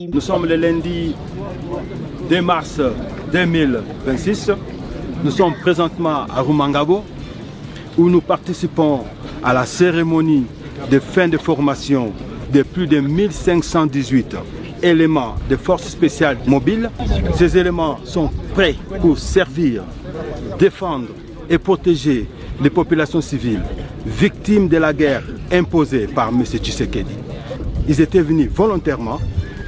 Nous sommes le lundi 2 mars 2026. Nous sommes présentement à Rumangabo où nous participons à la cérémonie de fin de formation de plus de 1518 éléments de forces spéciales mobiles. Ces éléments sont prêts pour servir, défendre et protéger les populations civiles victimes de la guerre imposée par M. Tshisekedi. Ils étaient venus volontairement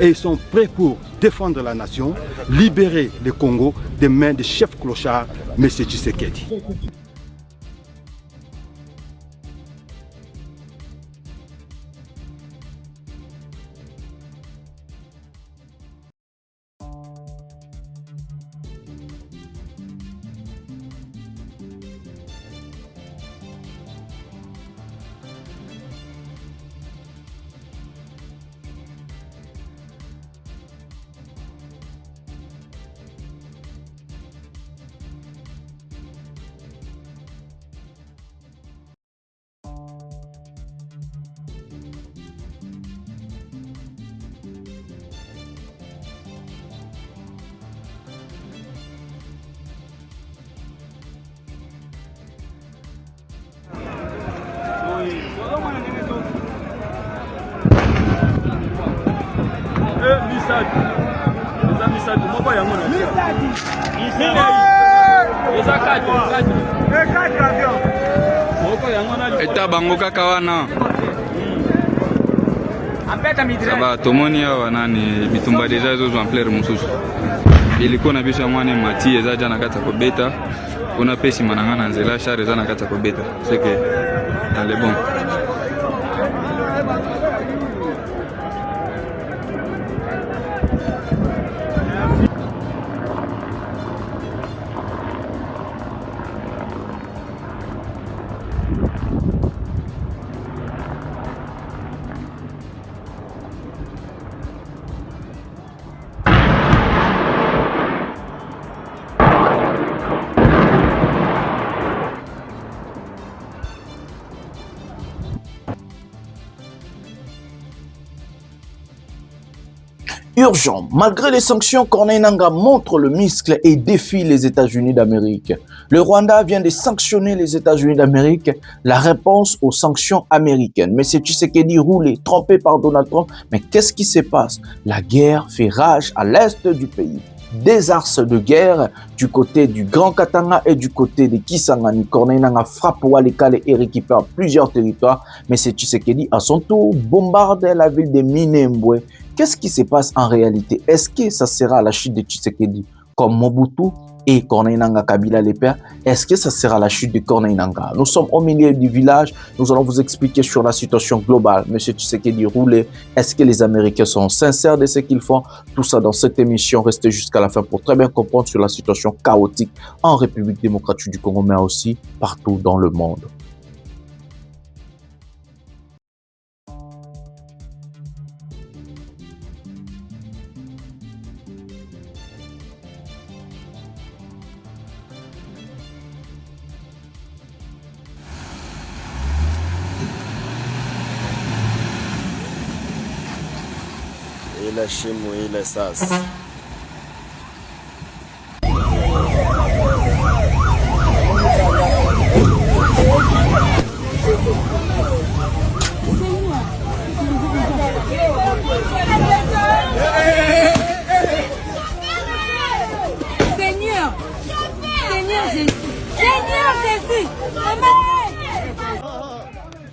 et ils sont prêts pour défendre la nation, libérer le Congo des mains du chef clochard M. Tshisekedi. Eta bango kaka wana saba tomoni awa nani bitumba deja ezozo ampleur mosusu ilikuwa na biso mwana mati eza jana kata kobeta kuna pesi mananga na nzela char eza na kata kobeta c'est que allez bon. Urgent, malgré les sanctions, Corneille Nangaa montre le muscle et défie les États-Unis d'Amérique. Le Rwanda vient de sanctionner les États-Unis d'Amérique, la réponse aux sanctions américaines. Mais c'est Tshisekedi roulé, trompé par Donald Trump. Mais qu'est-ce qui se passe? La guerre fait rage à l'est du pays. Des arces de guerre du côté du Grand Katanga et du côté de Kisangani. Corneille Nangaa frappe Walikale et récupère plusieurs territoires. Mais c'est Tshisekedi à son tour bombarde la ville de Minembwe. Qu'est-ce qui se passe en réalité? Est-ce que ça sera la chute de Tshisekedi comme Mobutu et Corneille Nangaa Kabila les pères? Est-ce que ça sera la chute de Corneille Nangaa? Nous sommes au milieu du village. Nous allons vous expliquer sur la situation globale. Monsieur Tshisekedi roulé. Est-ce que les Américains sont sincères de ce qu'ils font? Tout ça dans cette émission. Restez jusqu'à la fin pour très bien comprendre sur la situation chaotique en République démocratique du Congo, mais aussi partout dans le monde. Ile shimo ile sasa.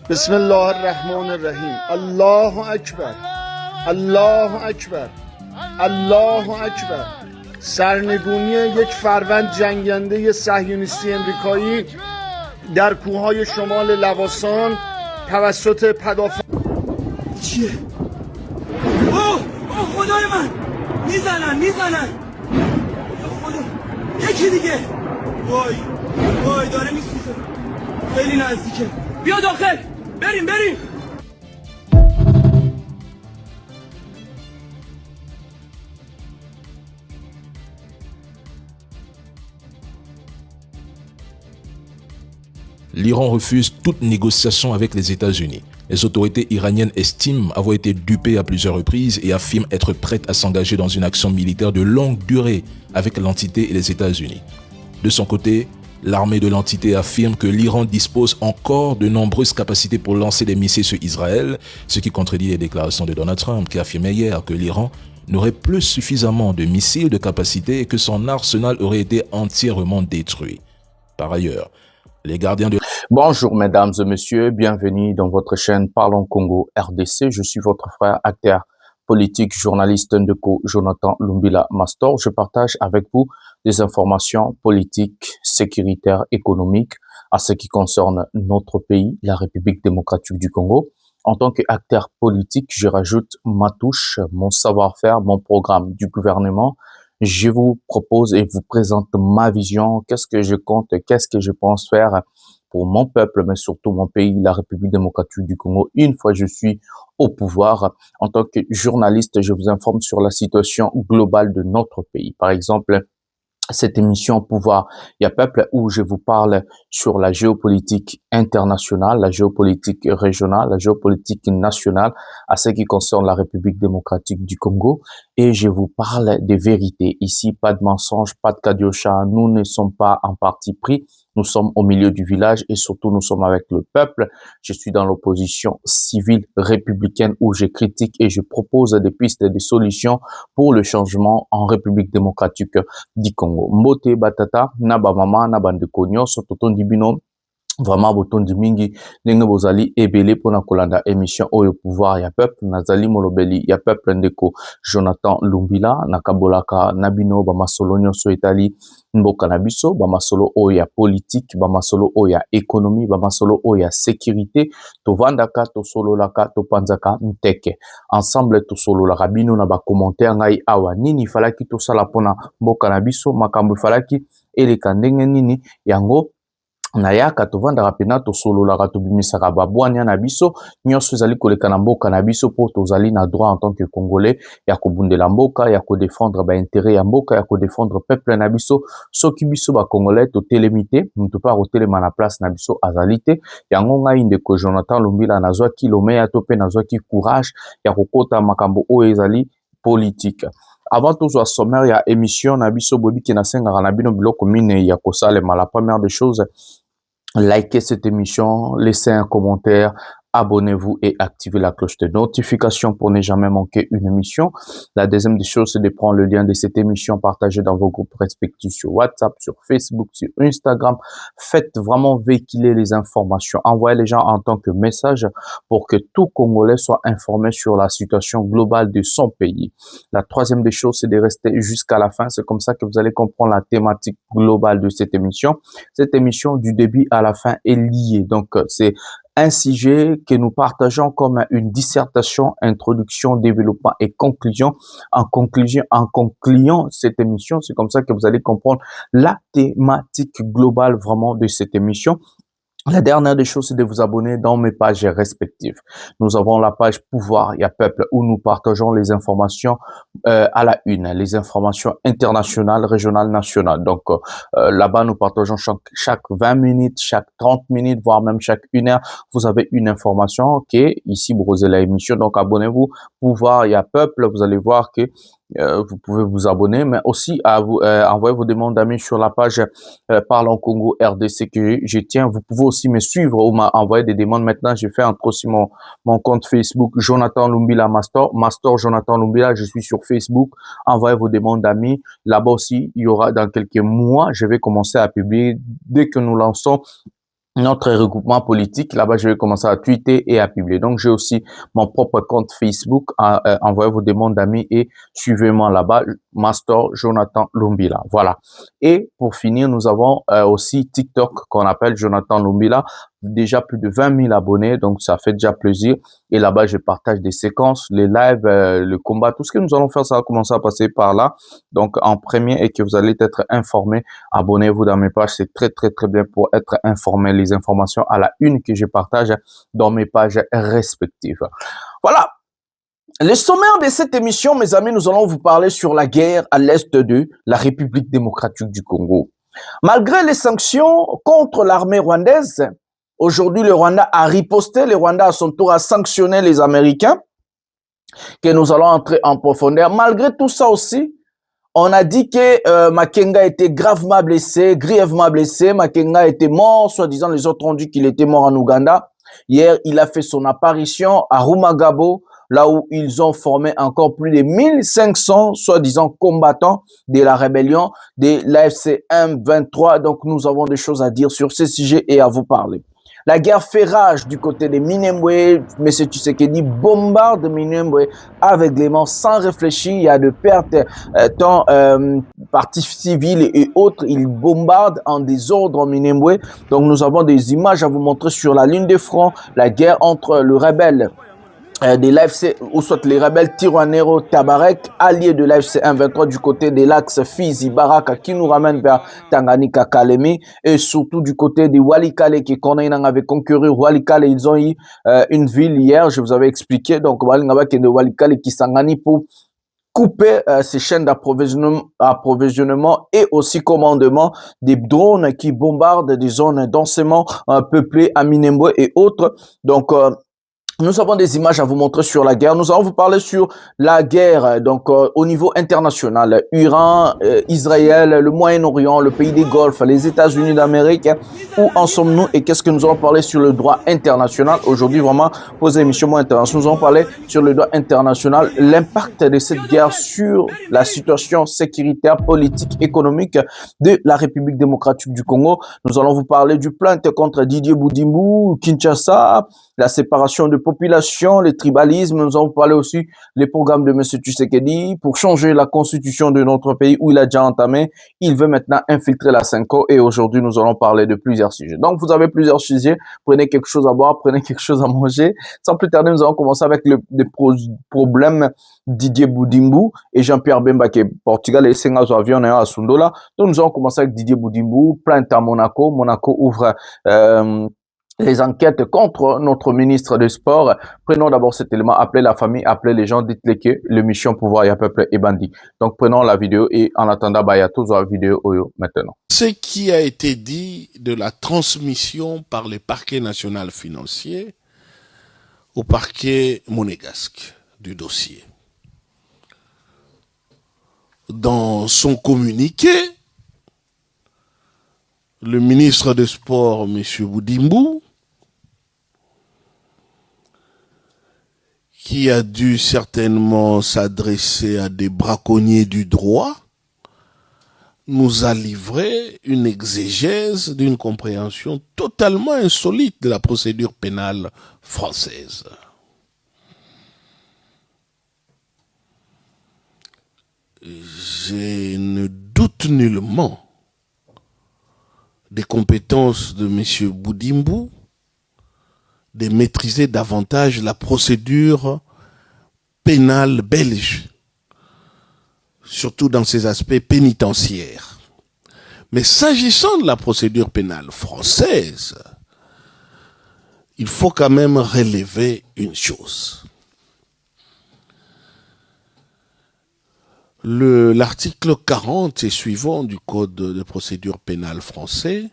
Bismillahirrahmanirrahim. Allahu Ekber. Allahu Ekber. Allahu Ekber. سرنگونی یک فروند جنگنده صهیونیستی امریکایی در کوههای شمال لواسان توسط پدافند چیه؟ اوه خدای من میزنن خدا یکی دیگه وای داره میسوزه خیلی نزدیکه بیا داخل بریم L'Iran refuse toute négociation avec les États-Unis. Les autorités iraniennes estiment avoir été dupées à plusieurs reprises et affirment être prêtes à s'engager dans une action militaire de longue durée avec l'entité et les États-Unis. De son côté, l'armée de l'entité affirme que l'Iran dispose encore de nombreuses capacités pour lancer des missiles sur Israël, ce qui contredit les déclarations de Donald Trump qui affirmait hier que l'Iran n'aurait plus suffisamment de missiles de capacité et que son arsenal aurait été entièrement détruit. Par ailleurs, les gardiens de... Bonjour mesdames et messieurs, bienvenue dans votre chaîne Parlons Congo RDC. Je suis votre frère, acteur politique, journaliste Ndeko Jonathan Lumbila Mastor. Je partage avec vous des informations politiques, sécuritaires, économiques à ce qui concerne notre pays, la République démocratique du Congo. En tant qu'acteur politique, je rajoute ma touche, mon savoir-faire, mon programme du gouvernement. Je vous propose et vous présente ma vision, qu'est-ce que je compte, qu'est-ce que je pense faire pour mon peuple, mais surtout mon pays, la République démocratique du Congo. Une fois je suis au pouvoir, en tant que journaliste, je vous informe sur la situation globale de notre pays. Par exemple, cette émission Pouvoir, il y a peuple où je vous parle sur la géopolitique internationale, la géopolitique régionale, la géopolitique nationale à ce qui concerne la République démocratique du Congo et je vous parle des vérités. Ici, pas de mensonges, pas de cadiocha, nous ne sommes pas en parti pris, nous sommes au milieu du village et surtout nous sommes avec le peuple. Je suis dans l'opposition civile républicaine où je critique et je propose des pistes et des solutions pour le changement en République démocratique du Congo. Mbote batata na ba mama na bandeko nyonso totondi bino vraiment botondi mingi ndenge bozali ebele pona kolanda émission oyo pouvoir ya peuple nazali molobeli ya peuple ndeko Jonathan Lumbila nakabolaka na bino ba masolo nyonso etali mboka na biso ba masolo oyo ya politique ba masolo oyo ya économie ba masolo oyo ya sécurité tovandaka tosololaka topanzaka nteke ensemble tosololaka bino na ba commentaire ngai awa nini falaki tosala pona mboka na biso makambo falaki eleka ndenge nini yango nayaka tovandaka pena tosololaka tobimisaka babwania na biso nyonso ezali koleka na mboka na biso po tozali na droit en tant que congolais ya kobundela mboka ya kodefendre ba intérêt ya mboka ya kodefendre peuple na biso soki biso ba congolais totelemi te mutu pa kotelema na place na biso azali te yango ngai ndeko Jonathan Lumbila nazwaki lomeya to pe nazwaki courage ya kokota makambo oyo ezali politique. Avant tout ça, sommaire, il y a émission, Nabiso Bobi qui n'a pas de biloko mine, ya kosalema. La première des choses, likez cette émission, laissez un commentaire, abonnez-vous et activez la cloche de notification pour ne jamais manquer une émission. La deuxième des choses, c'est de prendre le lien de cette émission, partagez dans vos groupes respectifs sur WhatsApp, sur Facebook, sur Instagram. Faites vraiment véhiculer les informations. Envoyez les gens en tant que message pour que tout Congolais soit informé sur la situation globale de son pays. La troisième des choses, c'est de rester jusqu'à la fin. C'est comme ça que vous allez comprendre la thématique globale de cette émission. Cette émission, du début à la fin, est liée. Donc, c'est un sujet que nous partageons comme une dissertation, introduction, développement et conclusion. En concluant cette émission, c'est comme ça que vous allez comprendre la thématique globale vraiment de cette émission. La dernière des choses, c'est de vous abonner dans mes pages respectives. Nous avons la page Pouvoir, il y a Peuple, où nous partageons les informations à la une, les informations internationales, régionales, nationales. Donc là-bas, nous partageons chaque 20 minutes, chaque 30 minutes, voire même chaque 1 heure. Vous avez une information, ok, ici, vous osez la émission. Donc abonnez-vous, Pouvoir, il y a Peuple, vous allez voir que vous pouvez vous abonner, mais aussi à vous envoyer vos demandes d'amis sur la page Parlons Congo RDC que je tiens. Vous pouvez aussi me suivre ou m'envoyer des demandes. Maintenant, j'ai fait entre aussi mon compte Facebook Jonathan Lumbila Mastor Jonathan Lumbila. Je suis sur Facebook. Envoyez vos demandes d'amis. Là-bas aussi, il y aura dans quelques mois, je vais commencer à publier dès que nous lançons notre regroupement politique. Là-bas, je vais commencer à tweeter et à publier. Donc, j'ai aussi mon propre compte Facebook. Envoyez vos demandes d'amis et suivez-moi là-bas, Mastor Jonathan Lumbila. Voilà. Et pour finir, nous avons aussi TikTok qu'on appelle Jonathan Lumbila. Déjà plus de 20 000 abonnés, donc ça fait déjà plaisir. Et là-bas, je partage des séquences, les lives, le combat, tout ce que nous allons faire, ça va commencer à passer par là. Donc, en premier, et que vous allez être informés, abonnez-vous dans mes pages. C'est très, très, très bien pour être informé. Les informations à la une que je partage dans mes pages respectives. Voilà. Le sommaire de cette émission, mes amis, nous allons vous parler sur la guerre à l'est de la République démocratique du Congo. Malgré les sanctions contre l'armée rwandaise, Aujourd'hui, le Rwanda a riposté, le Rwanda à son tour a sanctionné les Américains, que nous allons entrer en profondeur. Malgré tout ça aussi, on a dit que Makenga était gravement blessé, grièvement blessé. Makenga était mort, soi-disant les autres ont dit qu'il était mort en Ouganda. Hier, il a fait son apparition à Rumangabo, là où ils ont formé encore plus de 1500, soi-disant combattants de la rébellion de l'AFC M23. Donc, nous avons des choses à dire sur ce sujet et à vous parler. La guerre fait rage du côté de Minembwe. M. Tshisekedi bombarde Minembwe aveuglément, sans réfléchir. Il y a de pertes tant parties civiles et autres. Il bombarde en désordre Minembwe. Donc nous avons des images à vous montrer sur la ligne de front. La guerre entre le rebelle de l'AFC, ou soit les rebelles Tirouanero Tabarek, alliés de l'AFC 1-23 du côté de l'axe Fizi Baraka qui nous ramène vers Tanganyika Kalemi, et surtout du côté de Walikale qui avait conquéri Walikale. Ils ont eu une ville hier, je vous avais expliqué, donc Walikale qui s'engani pour couper ces chaînes d'approvisionnement et aussi commandement des drones qui bombardent des zones densément peuplées à Minembwe et autres. Donc nous avons des images à vous montrer sur la guerre. Nous allons vous parler sur la guerre, donc au niveau international. Iran, Israël, le Moyen-Orient, le pays des Golfes, les États-Unis d'Amérique. Où en sommes-nous et qu'est-ce que nous allons parler sur le droit international? Aujourd'hui, vraiment, pour l'émission moins internationale, nous allons parler sur le droit international, l'impact de cette guerre sur la situation sécuritaire, politique, économique de la République démocratique du Congo. Nous allons vous parler du plainte contre Didier Boudimbu, Kinshasa, la séparation de population, le tribalisme. Nous allons parler aussi des programmes de M. Tshisekedi pour changer la constitution de notre pays où il a déjà entamé. Il veut maintenant infiltrer la Cinco et aujourd'hui, nous allons parler de plusieurs sujets. Donc, vous avez plusieurs sujets. Prenez quelque chose à boire, prenez quelque chose à manger. Sans plus tarder, nous allons commencer avec les problèmes Didier Boudimbu et Jean-Pierre Bemba qui est Portugal et Sengazo Avion à Sundola. Donc, nous allons commencer avec Didier Boudimbu, plainte à Monaco. Monaco ouvre les enquêtes contre notre ministre des Sports. Prenons d'abord cet élément, appelez la famille, appelez les gens, dites-les que l'émission Pouvoir et Peuple est bandit. Donc prenons la vidéo et en attendant, il y a toujours la vidéo maintenant. Ce qui a été dit de la transmission par le parquet national financier au parquet monégasque du dossier. Dans son communiqué, le ministre des Sports, M. Boudimbu, qui a dû certainement s'adresser à des braconniers du droit, nous a livré une exégèse d'une compréhension totalement insolite de la procédure pénale française. Je ne doute nullement des compétences de M. Boudimbu de maîtriser davantage la procédure pénale belge, surtout dans ses aspects pénitentiaires. Mais s'agissant de la procédure pénale française, il faut quand même relever une chose. L'article 40 et suivant du Code de procédure pénale français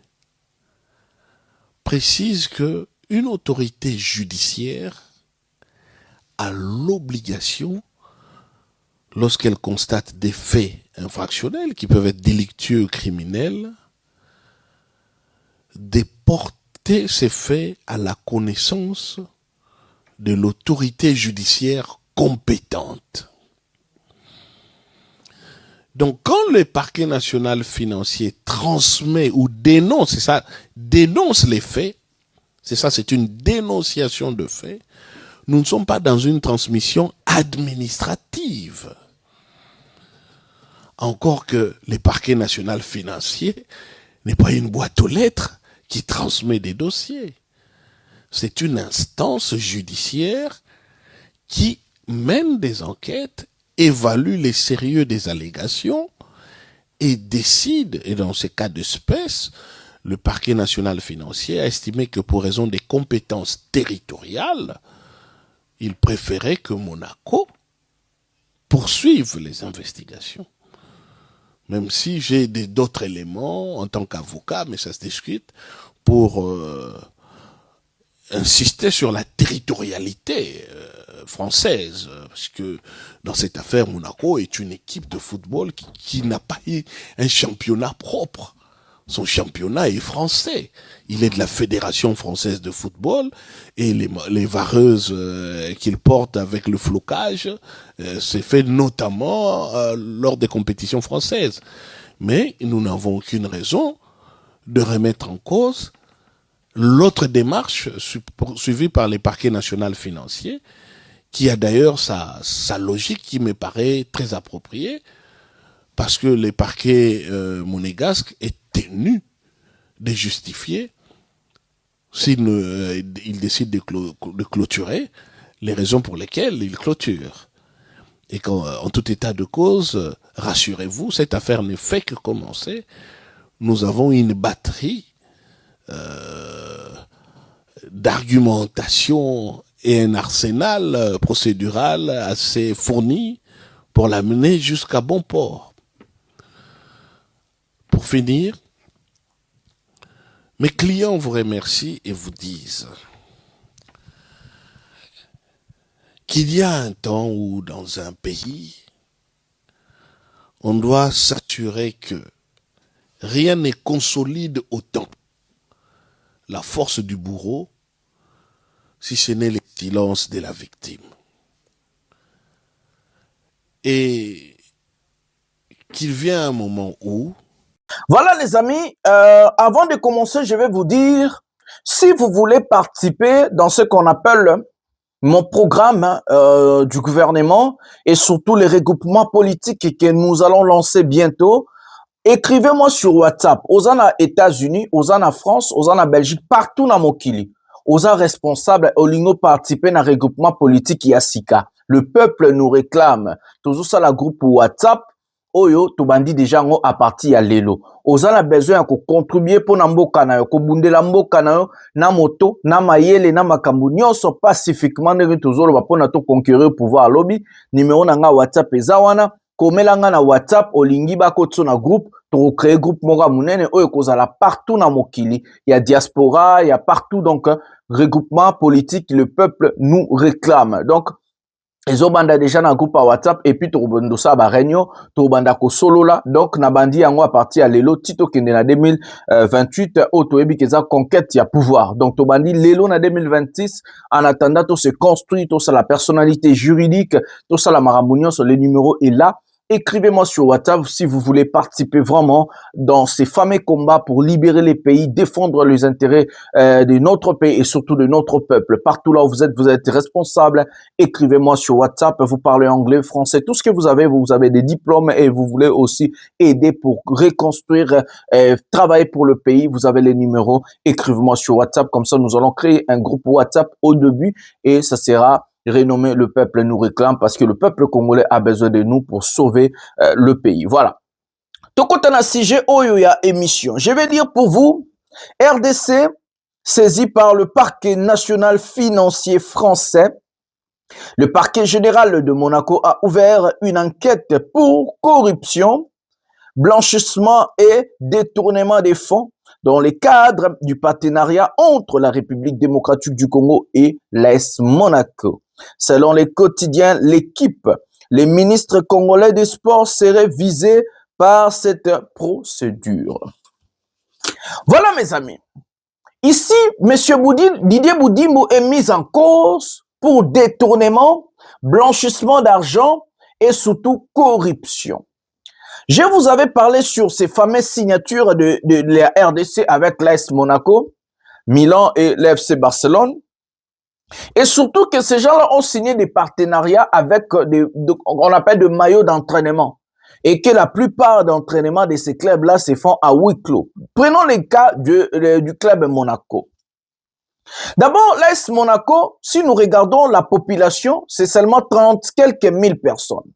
précise que une autorité judiciaire a l'obligation, lorsqu'elle constate des faits infractionnels qui peuvent être délictueux ou criminels, de porter ces faits à la connaissance de l'autorité judiciaire compétente. Donc, quand le parquet national financier transmet ou dénonce, c'est ça, dénonce les faits, c'est ça, c'est une dénonciation de faits, nous ne sommes pas dans une transmission administrative. Encore que le parquet national financier n'est pas une boîte aux lettres qui transmet des dossiers. C'est une instance judiciaire qui mène des enquêtes, évalue les sérieux des allégations et décide, et dans ces cas d'espèce, le parquet national financier a estimé que pour raison des compétences territoriales, il préférait que Monaco poursuive les investigations. Même si j'ai d'autres éléments en tant qu'avocat, mais ça se discute, pour insistait sur la territorialité française, parce que dans cette affaire, Monaco est une équipe de football qui n'a pas eu un championnat propre. Son championnat est français. Il est de la Fédération française de football et les vareuses qu'il porte avec le flocage, c'est fait notamment lors des compétitions françaises. Mais nous n'avons aucune raison de remettre en cause l'autre démarche suivie par les parquets nationaux financiers, qui a d'ailleurs sa logique qui me paraît très appropriée, parce que les parquets monégasques est tenu de justifier s'il décide de clôturer les raisons pour lesquelles il clôture. Et en tout état de cause, rassurez-vous, cette affaire ne fait que commencer. Nous avons une batterie d'argumentation et un arsenal procédural assez fourni pour l'amener jusqu'à bon port. Pour finir, mes clients vous remercient et vous disent qu'il y a un temps où dans un pays, on doit s'assurer que rien ne consolide autant la force du bourreau si ce n'est le silence de la victime. Et qu'il vient un moment où... Voilà les amis, avant de commencer, je vais vous dire, si vous voulez participer dans ce qu'on appelle mon programme du gouvernement et surtout les regroupements politiques que nous allons lancer bientôt, écrivez-moi sur WhatsApp, aux États-Unis, aux France, aux Belgique, partout dans Mokili. Aux responsables, au lingo participer dans regroupement politique Yassika. Le peuple nous réclame. Toujours ça, la groupe WhatsApp. Oyo, to bandi déjà ngo à partir ya lelo. Ozana besoin ko contribuer pour na mboka na yo, ko bundela mboka na yo, na moto, na mayele, na makambu nyonso pacifiquement ndenge tozolo ba pona to conquérir pouvoir lobby. Numéro na nga WhatsApp ezawana, komela nga na WhatsApp olingi ba ko tso na groupe, to créer groupe moga munene oyo kozala partout na mokili. Il y a diaspora, il y a partout donc regroupement politique, le peuple nous réclame. Donc ezobanda déjà na groupe à WhatsApp et puis to ça ba réunion to banda ko solo là donc na bandi yango à partir à lelo tito kende na 2028 auto ebi keza conquête ya pouvoir donc to bandi lelo na 2026 en attendant to se construit to ça la personnalité juridique to ça la marambunion sur le numéro est là. Écrivez-moi sur WhatsApp si vous voulez participer vraiment dans ces fameux combats pour libérer les pays, défendre les intérêts de notre pays et surtout de notre peuple. Partout là où vous êtes responsable. Écrivez-moi sur WhatsApp. Vous parlez anglais, français, tout ce que vous avez des diplômes et vous voulez aussi aider pour reconstruire, travailler pour le pays. Vous avez les numéros. Écrivez-moi sur WhatsApp. Comme ça, nous allons créer un groupe WhatsApp au début et ça sera renommé Le Peuple nous réclame parce que le peuple congolais a besoin de nous pour sauver le pays. Voilà. Tokotana sujet Oyoya émission. Je vais dire pour vous, RDC saisi par le parquet national financier français. Le parquet général de Monaco a ouvert une enquête pour corruption, blanchissement et détournement des fonds dans les cadres du partenariat entre la République démocratique du Congo et l'AS Monaco. Selon les quotidiens, l'équipe, les ministres congolais des sports seraient visés par cette procédure. Voilà mes amis. Ici, M. Didier Boudimbo est mis en cause pour détournement, blanchissement d'argent et surtout corruption. Je vous avais parlé sur ces fameuses signatures de la RDC avec l'AS Monaco, Milan et l'FC Barcelone. Et surtout que ces gens-là ont signé des partenariats avec on appelle de maillots d'entraînement. Et que la plupart d'entraînements de ces clubs-là se font à huis clos. Prenons le cas du club Monaco. D'abord, l'AS Monaco, si nous regardons la population, c'est seulement 30 quelques mille personnes.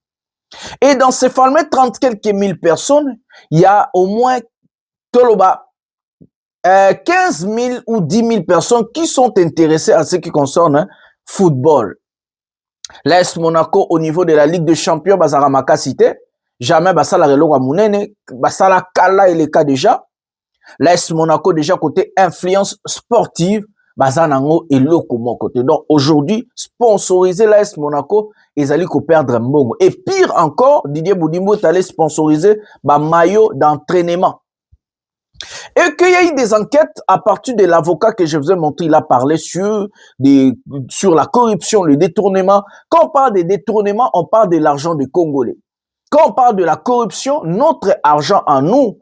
Et dans ces fameux 30 quelques mille personnes, il y a au moins 15 000 ou 10 000 personnes qui sont intéressées à ce qui concerne football. L'AS Monaco au niveau de la Ligue des Champions, Bazara Makasite, jamais Basala Relo Amunene, Basala Kala et les cas déjà. L'AS Monaco déjà côté influence sportive, Bazanango et loko mon côté. Donc aujourd'hui, sponsoriser l'AS Monaco, ils allaient perdre un bon. Et pire encore, Didier Boudimbo est allé sponsoriser ba maillot d'entraînement. Et qu'il y a eu des enquêtes à partir de l'avocat que je vous ai montré, il a parlé sur la corruption, le détournement. Quand on parle de détournement, on parle de l'argent des Congolais. Quand on parle de la corruption, notre argent en nous,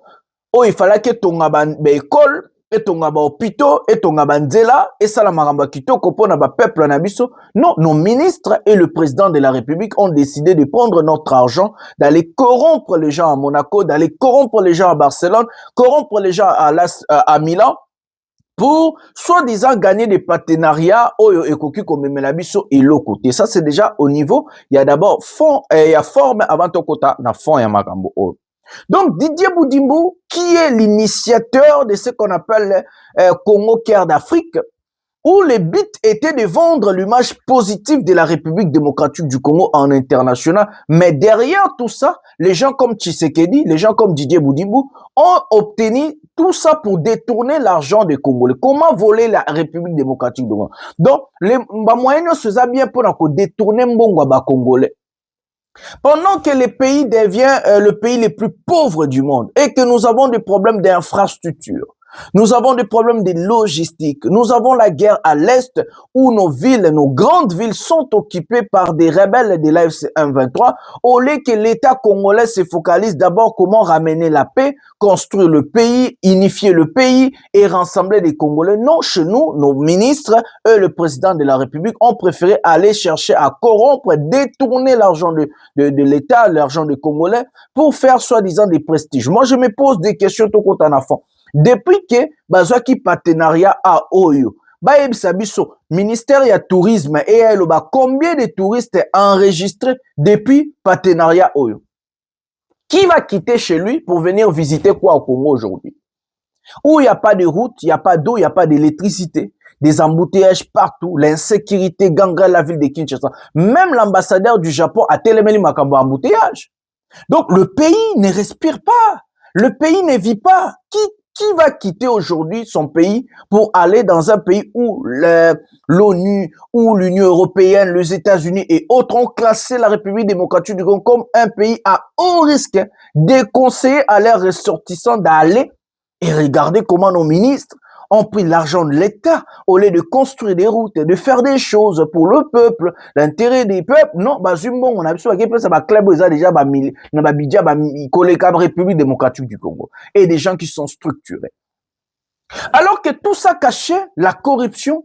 oh, il fallait que ton école, et ton hôpital, et ton nzela, et ça la maramba kito, kopona ba peuple na biso. Non, nos ministres et le président de la République ont décidé de prendre notre argent, d'aller corrompre les gens à Monaco, d'aller corrompre les gens à Barcelone, corrompre les gens à Milan, pour soi-disant gagner des partenariats oyo ekoki komemela biso eloko te. Ça c'est déjà au niveau, il y a d'abord fond et il y a forme avant to kota na fond ya makambo oyo. Donc Didier Boudimbo, qui est l'initiateur de ce qu'on appelle Congo Cœur d'Afrique, où le but était de vendre l'image positive de la République démocratique du Congo en international. Mais derrière tout ça, les gens comme Tshisekedi, les gens comme Didier Boudimbo ont obtenu tout ça pour détourner l'argent des Congolais. Comment voler la République démocratique du Congo? Donc, les moyens se faisaient bien pour détourner mbongo ba Congolais. Pendant que le pays devient le pays le plus pauvre du monde et que nous avons des problèmes d'infrastructure, nous avons des problèmes de logistique, nous avons la guerre à l'Est où nos villes, nos grandes villes sont occupées par des rebelles de l'AFC M23, au lieu que l'État congolais se focalise d'abord comment ramener la paix, construire le pays, unifier le pays et rassembler les Congolais. Non, chez nous, nos ministres et le président de la République ont préféré aller chercher à corrompre, détourner l'argent de l'État, l'argent des Congolais pour faire soi-disant des prestiges. Moi, je me pose des questions tout compte en enfant. Depuis que bazwaki partenariat à Oyo, biso ministère ya tourisme et combien de touristes enregistrés depuis partenariat Oyo? Qui va quitter chez lui pour venir visiter quoi au Congo aujourd'hui? Où il n'y a pas de route, il n'y a pas d'eau, il n'y a pas d'électricité, des embouteillages partout, l'insécurité gangrène la ville de Kinshasa. Même l'ambassadeur du Japon a téléméli makambo embouteillage. Donc le pays ne respire pas, le pays ne vit pas. Qui va quitter aujourd'hui son pays pour aller dans un pays où l'ONU, où l'Union européenne, les États-Unis et autres ont classé la République démocratique du Congo comme un pays à haut risque, déconseillé à leurs ressortissants d'aller et regarder comment nos ministres ont pris l'argent de l'État au lieu de construire des routes, de faire des choses pour le peuple, l'intérêt des peuples. Non, on a besoin que ça va club déjà République démocratique du Congo et des gens qui sont structurés. Alors que tout ça cachait la corruption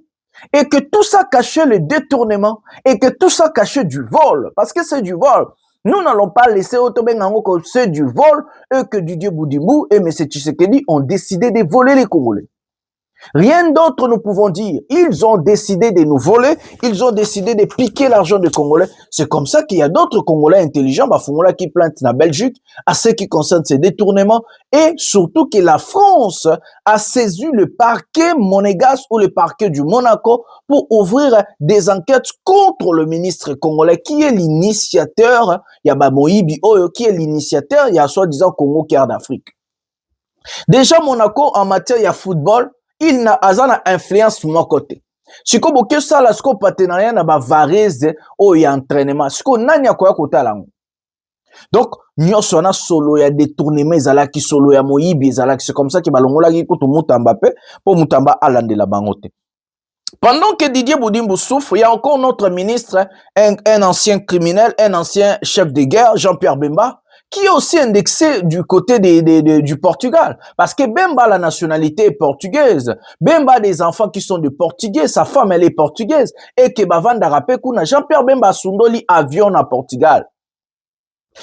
et que tout ça cachait le détournement et que tout ça cachait du vol, parce que c'est du vol. Nous n'allons pas laisser Otobengango que c'est du vol et que Didier Boudimbo et M. Tshisekedi ont décidé de voler les Congolais. Rien d'autre nous pouvons dire. Ils ont décidé de nous voler, ils ont décidé de piquer l'argent des Congolais. C'est comme ça qu'il y a d'autres Congolais intelligents, qui plantent la Belgique à ce qui concerne ces détournements et surtout que la France a saisi le parquet monégasque ou le parquet du Monaco pour ouvrir des enquêtes contre le ministre congolais qui est l'initiateur, Yaba Moïbi Oyo, qui est l'initiateur, il y a soi-disant Congo Cœur d'Afrique. Déjà Monaco en matière de football, il n'a pas influence mon côté. Si vous avez ça, la partenariat na ba varese ou y entraînement. Si vous n'avez pas côté langue. Donc, nous sommes solo ya détournement zala ki solo ya moyibi zala c'est comme ça que balongola ki ko to mutamba pe pour mutamba alande la bangote. Pendant que Didier Boudimbo souffre, il y a encore notre ministre, un ancien criminel, un ancien chef de guerre, Jean-Pierre Bemba, qui est aussi indexé du côté du Portugal. Parce que Bemba, la nationalité est portugaise. Bemba a des enfants qui sont de Portugais. Sa femme, elle est portugaise. Et que Bavanda Rapekuna, Jean-Pierre Bemba a Sundoli avion à Portugal.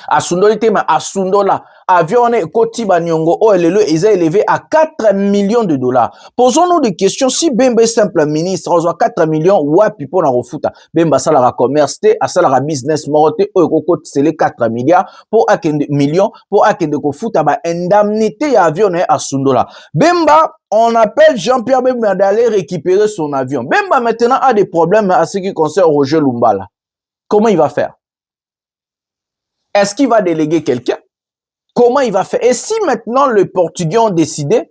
A Sundoli tema a Sundola. Avion Koti Banyongo, oh, il est élevé à 4 millions de dollars. Posons-nous des questions. Si Bemba est simple ministre, on a 4 millions, ouais, puis pour la refuta. Bemba, ça la commerce, à ça la business, morote, oh, c'est les 4 milliards, pour millions, pour akende ko futa, ba, indemnité avion, à Sundola. Bemba, on appelle Jean-Pierre Bemba d'aller récupérer son avion. Bemba, maintenant, a des problèmes à ce qui concerne Roger Lumbala. Comment il va faire? Est-ce qu'il va déléguer quelqu'un? Comment il va faire? Et si maintenant les Portugais ont décidé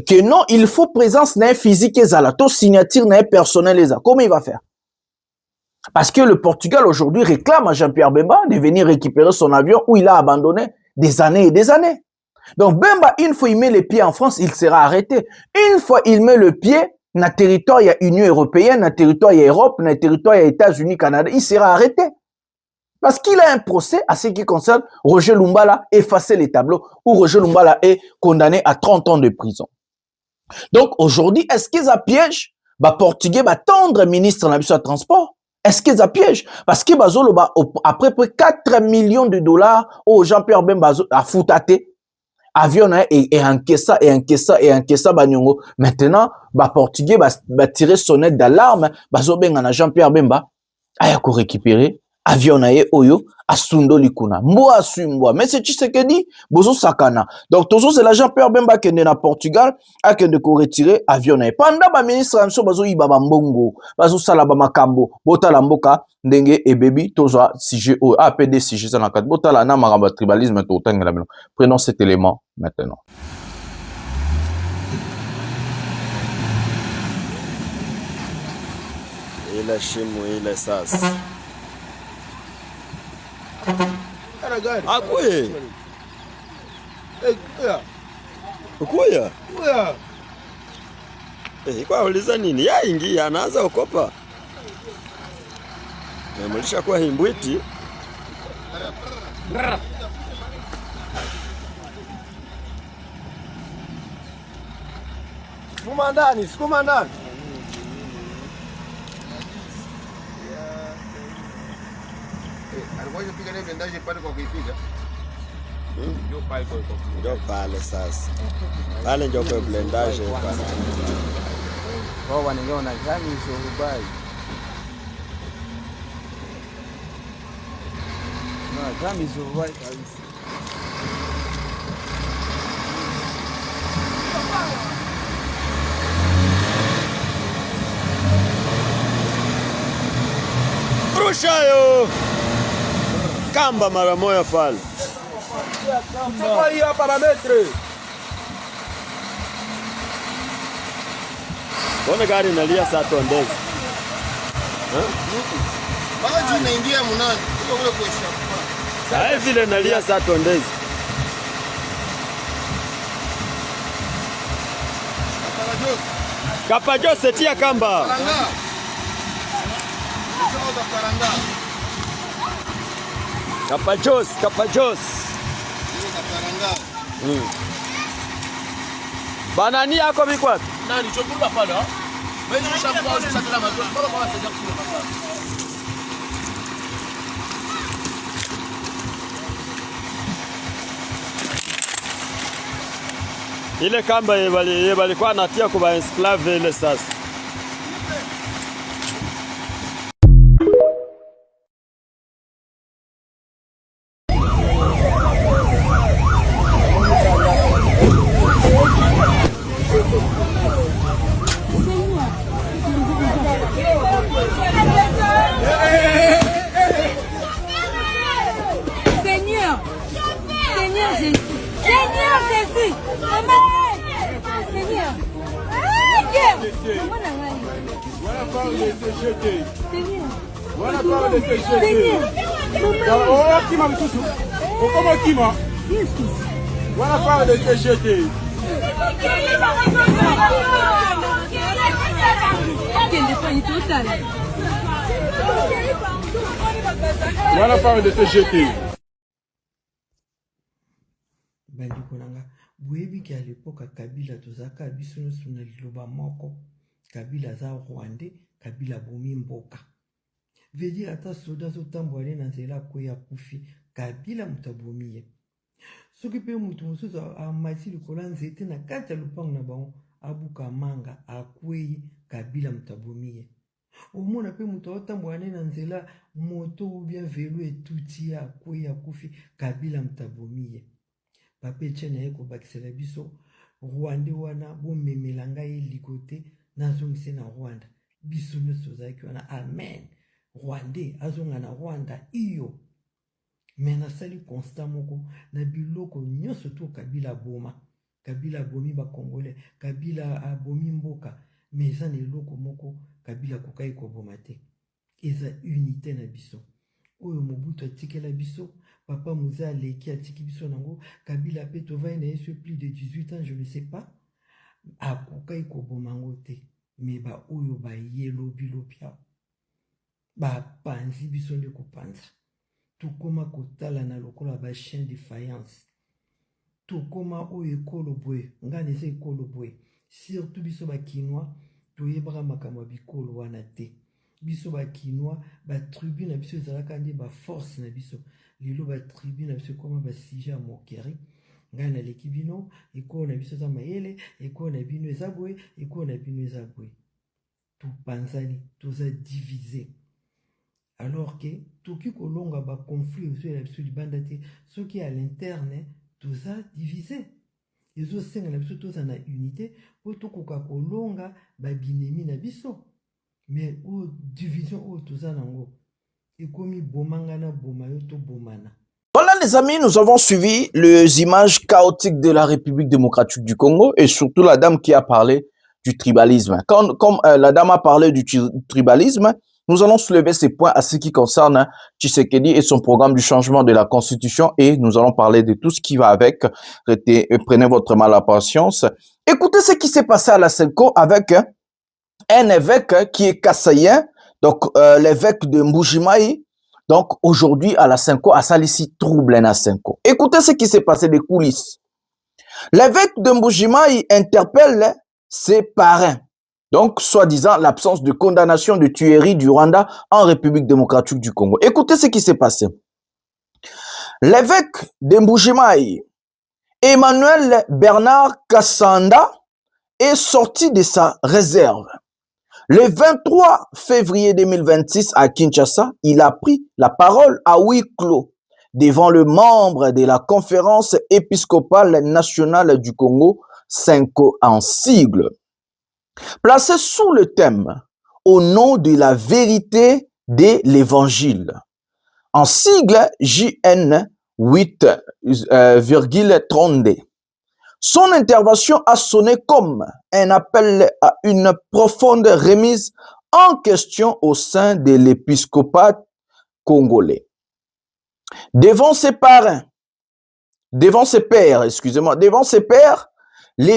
que non, il faut présence physique et zalato, signature personnelle. Comment il va faire? Parce que le Portugal aujourd'hui réclame à Jean-Pierre Bemba de venir récupérer son avion où il a abandonné des années et des années. Donc Bemba, une fois il met les pieds en France, il sera arrêté. Une fois il met le pied dans le territoire, il y a Union européenne, dans le territoire, il y a Europe, dans le territoire, il y a États-Unis, Canada, il sera arrêté. Parce qu'il a un procès à ce qui concerne Roger Lumbala, effacer les tableaux, où Roger Lumbala est condamné à 30 ans de prison. Donc aujourd'hui, est-ce qu'ils a piège? Portugais va tendre ministre de la transport. Est-ce qu'ils a piège? Parce que Bazolo après près 4 millions de dollars au Jean-Pierre Bemba a foutate avion et encaissa banyongo. Maintenant, Portugais va tirer sonnette d'alarme, Bazobenga Jean-Pierre Bemba aya ko récupérer avion na ye oyo asundo likuna mbo asumwa mais c'est Tshisekedi bozo sakana. Donc toujours c'est la Jean-Pierre Bemba qui est na Portugal a que de ko retirer avion na ye pendant ba ministre amso bazo iba ba mbongo bazo sala ba makambo botala mboka ndenge e baby tozo sujet o APD sujet na kat botala na maramba tribalisme to tangela meno. Prenons cet élément maintenant. Ila shimo ila sasa. Akuye. Ukuya. Kwa uliza nini? Ya ingia anaanza okopa. Memulisha kwa himbwiti. Sukuma ndani. Alikuwa piga ile bendaje pale kwa kuipiga. Ndio pale sasa. Pale ndio kwa blendage bana. Wao wanaona gani hizo rubai. Na gani hizo rubai kabisa. Rushayo. Kamba mara moja pale. Kamba hii parametre. Bona gari inalia saa tondezi. Maji inaingia munani. Kule kuisha. Sasa vile inalia saa tondezi. Kapajo setia kamba. Kapajos. Banani yako bikwa? Nani chokula pale ha? Wewe ni mshambuo au sakala mazuri. Mbona kwa sasa kule pale? Ile kamba balikuwa natia kwa esclave ile sasa. Voilà parle de te jeter. Bandiko nanga boyebi ki à l'époque Kabila tozaka biso nyonso na liloba moko Kabila za Rwandais Kabila bomi mboka veut dire ata soda azotambola na nzela koya kufi Kabila mutabomi ye soki mpe moto mosusu amati likolo ya nzete na kati ya lupango na bango abuka manga akwei Kabila mutabomi ye omona mpe moto aotambola na nzela moto ou bien velo etuti ye akwei akufi Kabila mutabomi ye Papa Etienne aye kobakisela biso Rwanda wana bomemela ngai likote nazongise na Rwanda biso nyonso ozalaki wana amen Rwanda azonga na Rwanda iyo me nasali constat moko na biloko nyonso to Kabila boma Kabila abomi ba Congolais, Kabila abomi mboka, mais ça ne loko moko Kabila kokai koboma te. Eza unité na biso. Oyo Mobutu atikela biso, papa Mouza Aleki atiki biso nango, Kabila pe tovai na yesu plus de 18 ans, je ne sais pas. Akokai koboma ngo te. Mais ba oyo ba yelo bilopia. Ba panzi biso nde kopanza. Tukoma kotala na lokola ba chien de faïence. Tukoma oyo ekolo boye, ngane se ekolo boye. Surtout biso ba kinois, toyebaka makambo bikolo wana te. Biso ba kinois, ba tribu na biso ezalaka nde ba force na biso. Lilo ba tribu na biso koma ba sija mokeri. Ngane na leki bino, ekolo na biso za mayele, ekolo na bino eza boye, ekolo na bino eza boye. Tupanzani, toza divisé. Alors que toki kolonga ba conflit sur la biso libanda te, ce qui est à l'interne, toza divisé. Ezo senga na biso toza na unité, po tokoka kolonga ba binemi na biso. Mais o division o toza nango, ekomi bomanga na bomayo to bomana. Voilà les amis, nous avons suivi les images chaotiques de la République démocratique du Congo et surtout la dame qui a parlé du tribalisme. Comme la dame a parlé du tribalisme, nous allons soulever ces points à ce qui concerne Tshisekedi et son programme du changement de la constitution et nous allons parler de tout ce qui va avec. Prenez votre mal à patience. Écoutez ce qui s'est passé à la Senko avec un évêque qui est kassaïen, donc l'évêque de Mbujimayi. Donc aujourd'hui à la Senko, à Salissi, trouble à Senko. Écoutez ce qui s'est passé des coulisses. L'évêque de Mbujimayi interpelle ses parrains. Donc, soi-disant, l'absence de condamnation de tuerie du Rwanda en République démocratique du Congo. Écoutez ce qui s'est passé. L'évêque de Mbujimayi, Emmanuel Bernard Kassanda, est sorti de sa réserve. Le 23 février 2026 à Kinshasa, il a pris la parole à huis clos devant le membre de la conférence épiscopale nationale du Congo, Senko en sigle. Placé sous le thème « Au nom de la vérité de l'Évangile », en sigle JN 8,32. Son intervention a sonné comme un appel à une profonde remise en question au sein de l'épiscopat congolais. Devant ses pairs, les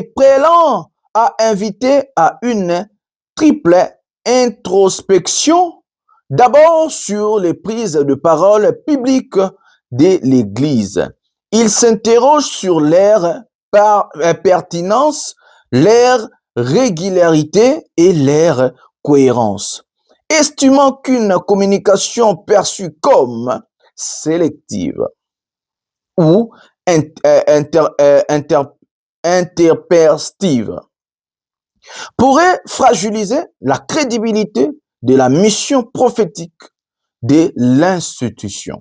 prélats a invité à une triple introspection, d'abord sur les prises de parole publiques de l'Église. Il s'interroge sur leur pertinence, leur régularité et leur cohérence, estimant qu'une communication perçue comme sélective ou interperstive pourrait fragiliser la crédibilité de la mission prophétique de l'institution.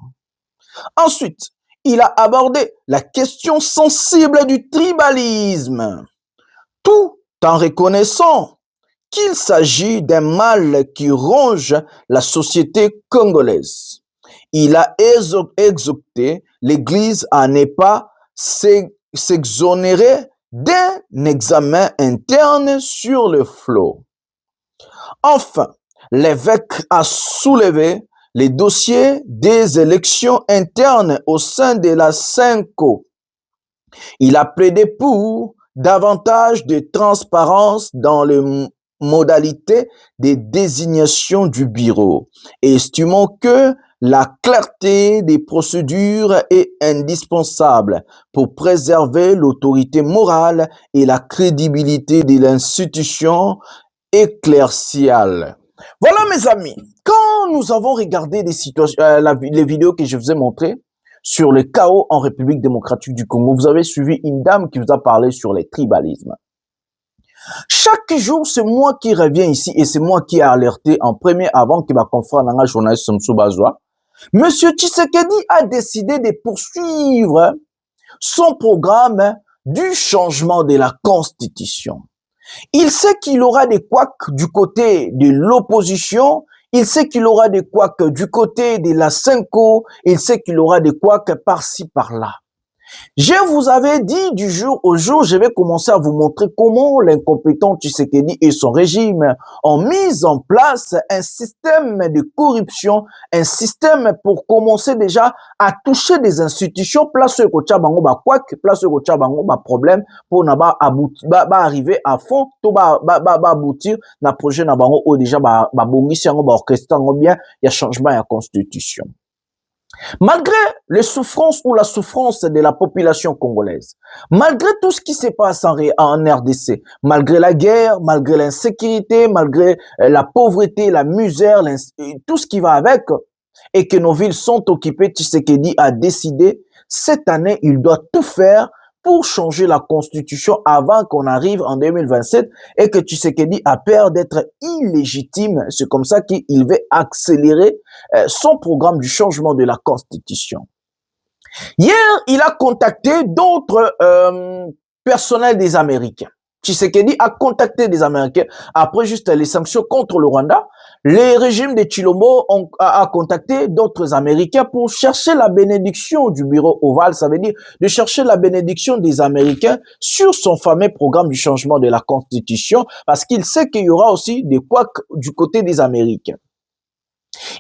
Ensuite, il a abordé la question sensible du tribalisme, tout en reconnaissant qu'il s'agit d'un mal qui ronge la société congolaise. Il a exhorté l'Église à ne pas s'exonérer d'un examen interne sur le flot. Enfin, l'évêque a soulevé les dossiers des élections internes au sein de la Senko. Il a plaidé pour davantage de transparence dans les modalités de désignation du bureau, estimant que la clarté des procédures est indispensable pour préserver l'autorité morale et la crédibilité de l'institution ecclésiale. Voilà mes amis, quand nous avons regardé les vidéos que je vous ai montrées sur le chaos en République démocratique du Congo, vous avez suivi une dame qui vous a parlé sur les tribalismes. Chaque jour, c'est moi qui reviens ici et c'est moi qui ai alerté en premier avant que ma confrère Nanga journaliste Samsou Bazwa. Monsieur Tshisekedi a décidé de poursuivre son programme du changement de la Constitution. Il sait qu'il aura des couacs du côté de l'opposition, il sait qu'il aura des couacs du côté de la Senko, il sait qu'il aura des couacs par-ci, par-là. Je vous avais dit du jour au jour, je vais commencer à vous montrer comment l'incompétent Tshisekedi et son régime ont mis en place un système de corruption, un système pour commencer déjà à toucher des institutions, place ko bango ba kwak, place ko bango ba problème pour na ba aboutir, ba arriver à fond, to ba aboutir na projet na bango ou déjà ba bongisi yango ba orchestre yango bien, il y a changement ya constitution. Malgré les souffrances ou la souffrance de la population congolaise, malgré tout ce qui se passe en RDC, malgré la guerre, malgré l'insécurité, malgré la pauvreté, la misère, tout ce qui va avec, et que nos villes sont occupées, Tshisekedi a décidé, cette année, il doit tout faire pour changer la constitution avant qu'on arrive en 2027 et que Tshisekedi a peur d'être illégitime. C'est comme ça qu'il veut accélérer son programme du changement de la constitution. Hier, il a contacté d'autres personnels des Américains. Tshisekedi a contacté des Américains après juste les sanctions contre le Rwanda. Les régimes de Chilombo a contacté d'autres Américains pour chercher la bénédiction du bureau ovale, ça veut dire de chercher la bénédiction des Américains sur son fameux programme du changement de la Constitution, parce qu'il sait qu'il y aura aussi des couacs du côté des Américains.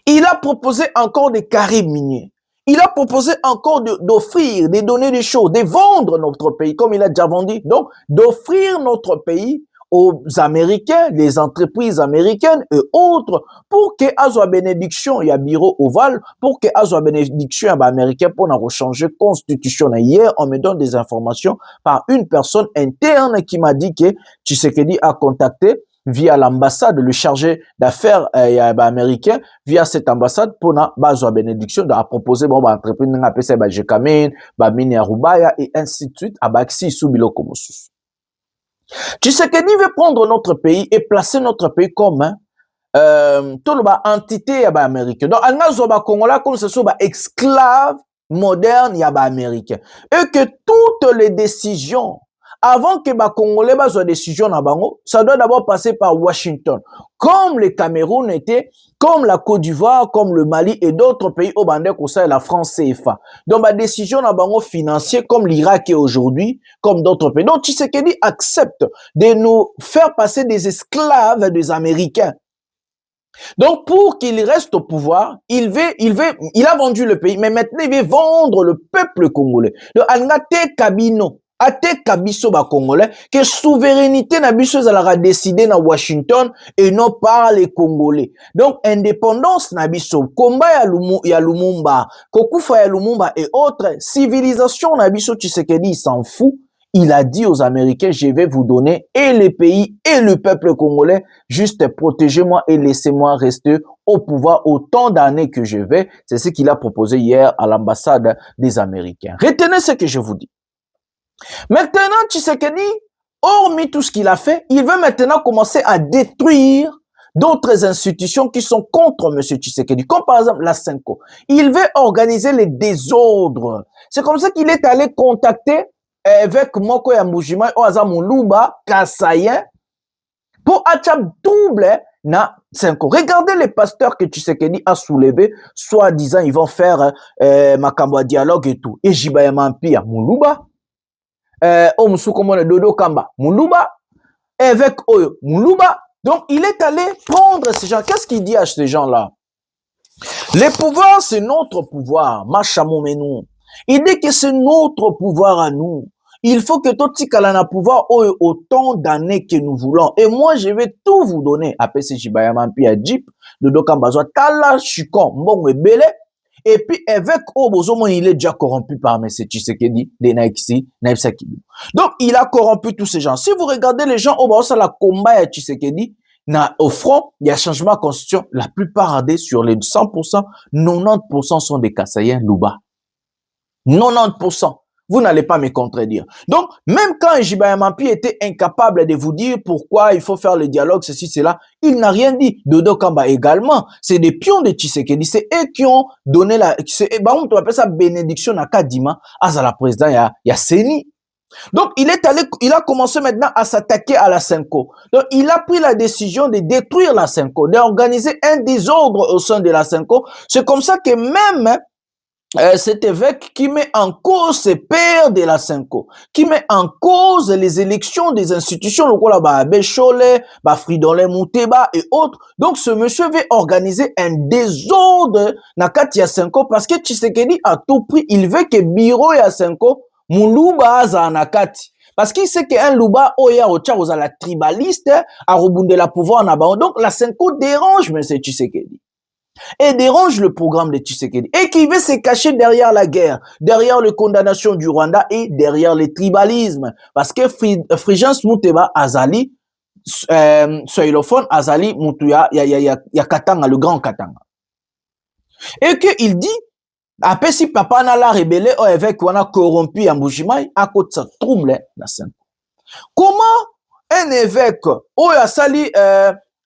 Il a proposé encore des carrés miniers. Il a proposé encore d'offrir, de donner des choses, de vendre notre pays, comme il a déjà vendu. Donc, d'offrir notre pays aux Américains, les entreprises américaines et autres, pour que azo bénédiction, il y a bureau ovale, pour que azo bénédiction, il y a américain pour nous changer constitution. Hier, on me donne des informations par une personne interne qui m'a dit que Tshisekedi a contacté via l'ambassade, le chargé d'affaires américain, via cette ambassade, pour na bazo bénédiction, de proposer, bon, entreprise, n'a appelé ça, Jekamin, mine Arubaya, et ainsi de suite, à Baxi, sous Biloko Mosus. Tshisekedi veut prendre notre pays et placer notre pays comme entité américaine. Donc, on Congolais comme ce soit esclave moderne américain. Et que toutes les décisions, avant que les Congolais aient des décisions, ça doit d'abord passer par Washington. Comme le Cameroun était, comme la Côte d'Ivoire, comme le Mali et d'autres pays au Bandé et la France CFA. Donc, ma décision financière, comme l'Irak est aujourd'hui, comme d'autres pays. Donc, Tshisekedi accepte de nous faire passer des esclaves des Américains. Donc, pour qu'il reste au pouvoir, il a vendu le pays, mais maintenant, il veut vendre le peuple congolais. Le Angate Kabino. Ate kabiso ba Congolais, que souveraineté na biso ezalaka décidé na Washington et non par les Congolais. Donc, indépendance na biso, combat ya Lumumba, kokufa ya Lumumba et autres, civilisation na biso Tshisekedi, il s'en fout. Il a dit aux Américains, je vais vous donner et les pays et le peuple congolais, juste protégez-moi et laissez-moi rester au pouvoir autant d'années que je vais. C'est ce qu'il a proposé hier à l'ambassade des Américains. Retenez ce que je vous dis. Maintenant, Tshisekedi, hormis tout ce qu'il a fait, il veut maintenant commencer à détruire d'autres institutions qui sont contre M. Tshisekedi, comme par exemple la Senko. Il veut organiser les désordres. C'est comme ça qu'il est allé contacter avec Moko Yambujima, Oaza Muluba, Kassayen, pour acheter double na Senko. Regardez les pasteurs que Tshisekedi a soulevés, soi-disant ils vont faire Makamba dialogue et tout. Et Jibaya Mampia, Muluba. Dodo Kamba, Muluba, avec Oyo, Muluba. Donc, il est allé prendre ces gens. Qu'est-ce qu'il dit à ces gens-là? Les pouvoirs, c'est notre pouvoir. Machamomenou. Il dit que c'est notre pouvoir à nous. Il faut que tout Kalana pouvoir autant d'années que nous voulons. Et moi, je vais tout vous donner. Après, c'est Jibayamampi à Jeep, Dodo Kamba, Tala, Chikon, Mbongo Bele. Et puis, avec Obozomo, il est déjà corrompu par M. Tshisekedi, de Naixi, Naipsakibu. Donc, il a corrompu tous ces gens. Si vous regardez les gens, Obozomo, la combat à Tshisekedi, au front, il y a changement de constitution. La plupart des, sur les 100%, 90% sont des Kassaïens Louba. 90%. Vous n'allez pas me contredire. Donc, même quand Jibaya Mampi était incapable de vous dire pourquoi il faut faire le dialogue, ceci, cela, il n'a rien dit. Dodo Kamba également. C'est des pions de Tshisekedi. C'est eux qui ont donné on appelle ça bénédiction à Kadima, à la président, il y a Seni. Donc, il a commencé maintenant à s'attaquer à la Senko. Donc, il a pris la décision de détruire la Senko, d'organiser un désordre au sein de la Senko. C'est comme ça que même cet évêque qui met en cause ses pères de la Senko, qui met en cause les élections des institutions, le quoi là-bas, Béchole, Fridolin Mouteba et autres. Donc, ce monsieur veut organiser un désordre na kati ya Senko parce que Tshisekedi à tout prix, il veut que bureau ya Senko, Moulouba aza na kati. Parce qu'il sait qu'un louba, oya, ocha, oza la tribaliste, a rebondé la pouvoir na ba. Donc, la Senko dérange, monsieur Tshisekedi. Et dérange le programme de Tshisekedi et qui veut se cacher derrière la guerre, derrière les condamnations du Rwanda et derrière les tribalismes. Parce que Fulgence Mouteba Azali, soilophone Azali Moutuya, ya Katanga, le grand Katanga. Et qu'il dit, après si papa n'a la rébellé au évêque on a corrompu à Mbujimai, à côté de ça, trouble la scène. Comment un évêque,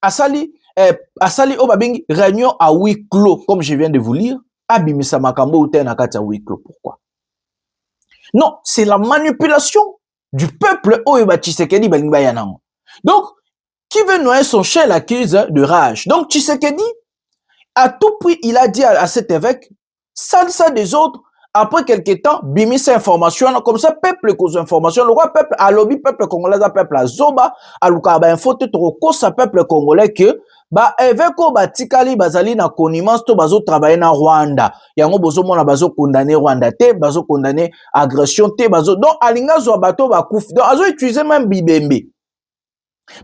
Asali Obabing réunion à huis clos, comme je viens de vous lire, Abimisa Makambo ou Tenakati à huis clos. Pourquoi? Non, c'est la manipulation du peuple Oeba Tshisekedi Balingbayanang. Donc, qui veut noyer son chien l'accuse de rage. Donc, Tshisekedi, à tout prix, il a dit à cet évêque, ça des autres, après quelques temps, bimisa information, comme ça, peuple cause information, le roi peuple, à lobby, peuple congolais, peuple à Zoba, à Lukaba, info, trop, ça peuple congolais que, évêque, tikali, bazali, na konimance, to bazo travailler na Rwanda. Yango bozo mona bazo condamné Rwanda, te, bazo condamné agression, te, bazo, donc, alinga zo bato ba kouf, donc, azo utiliser même bibembe.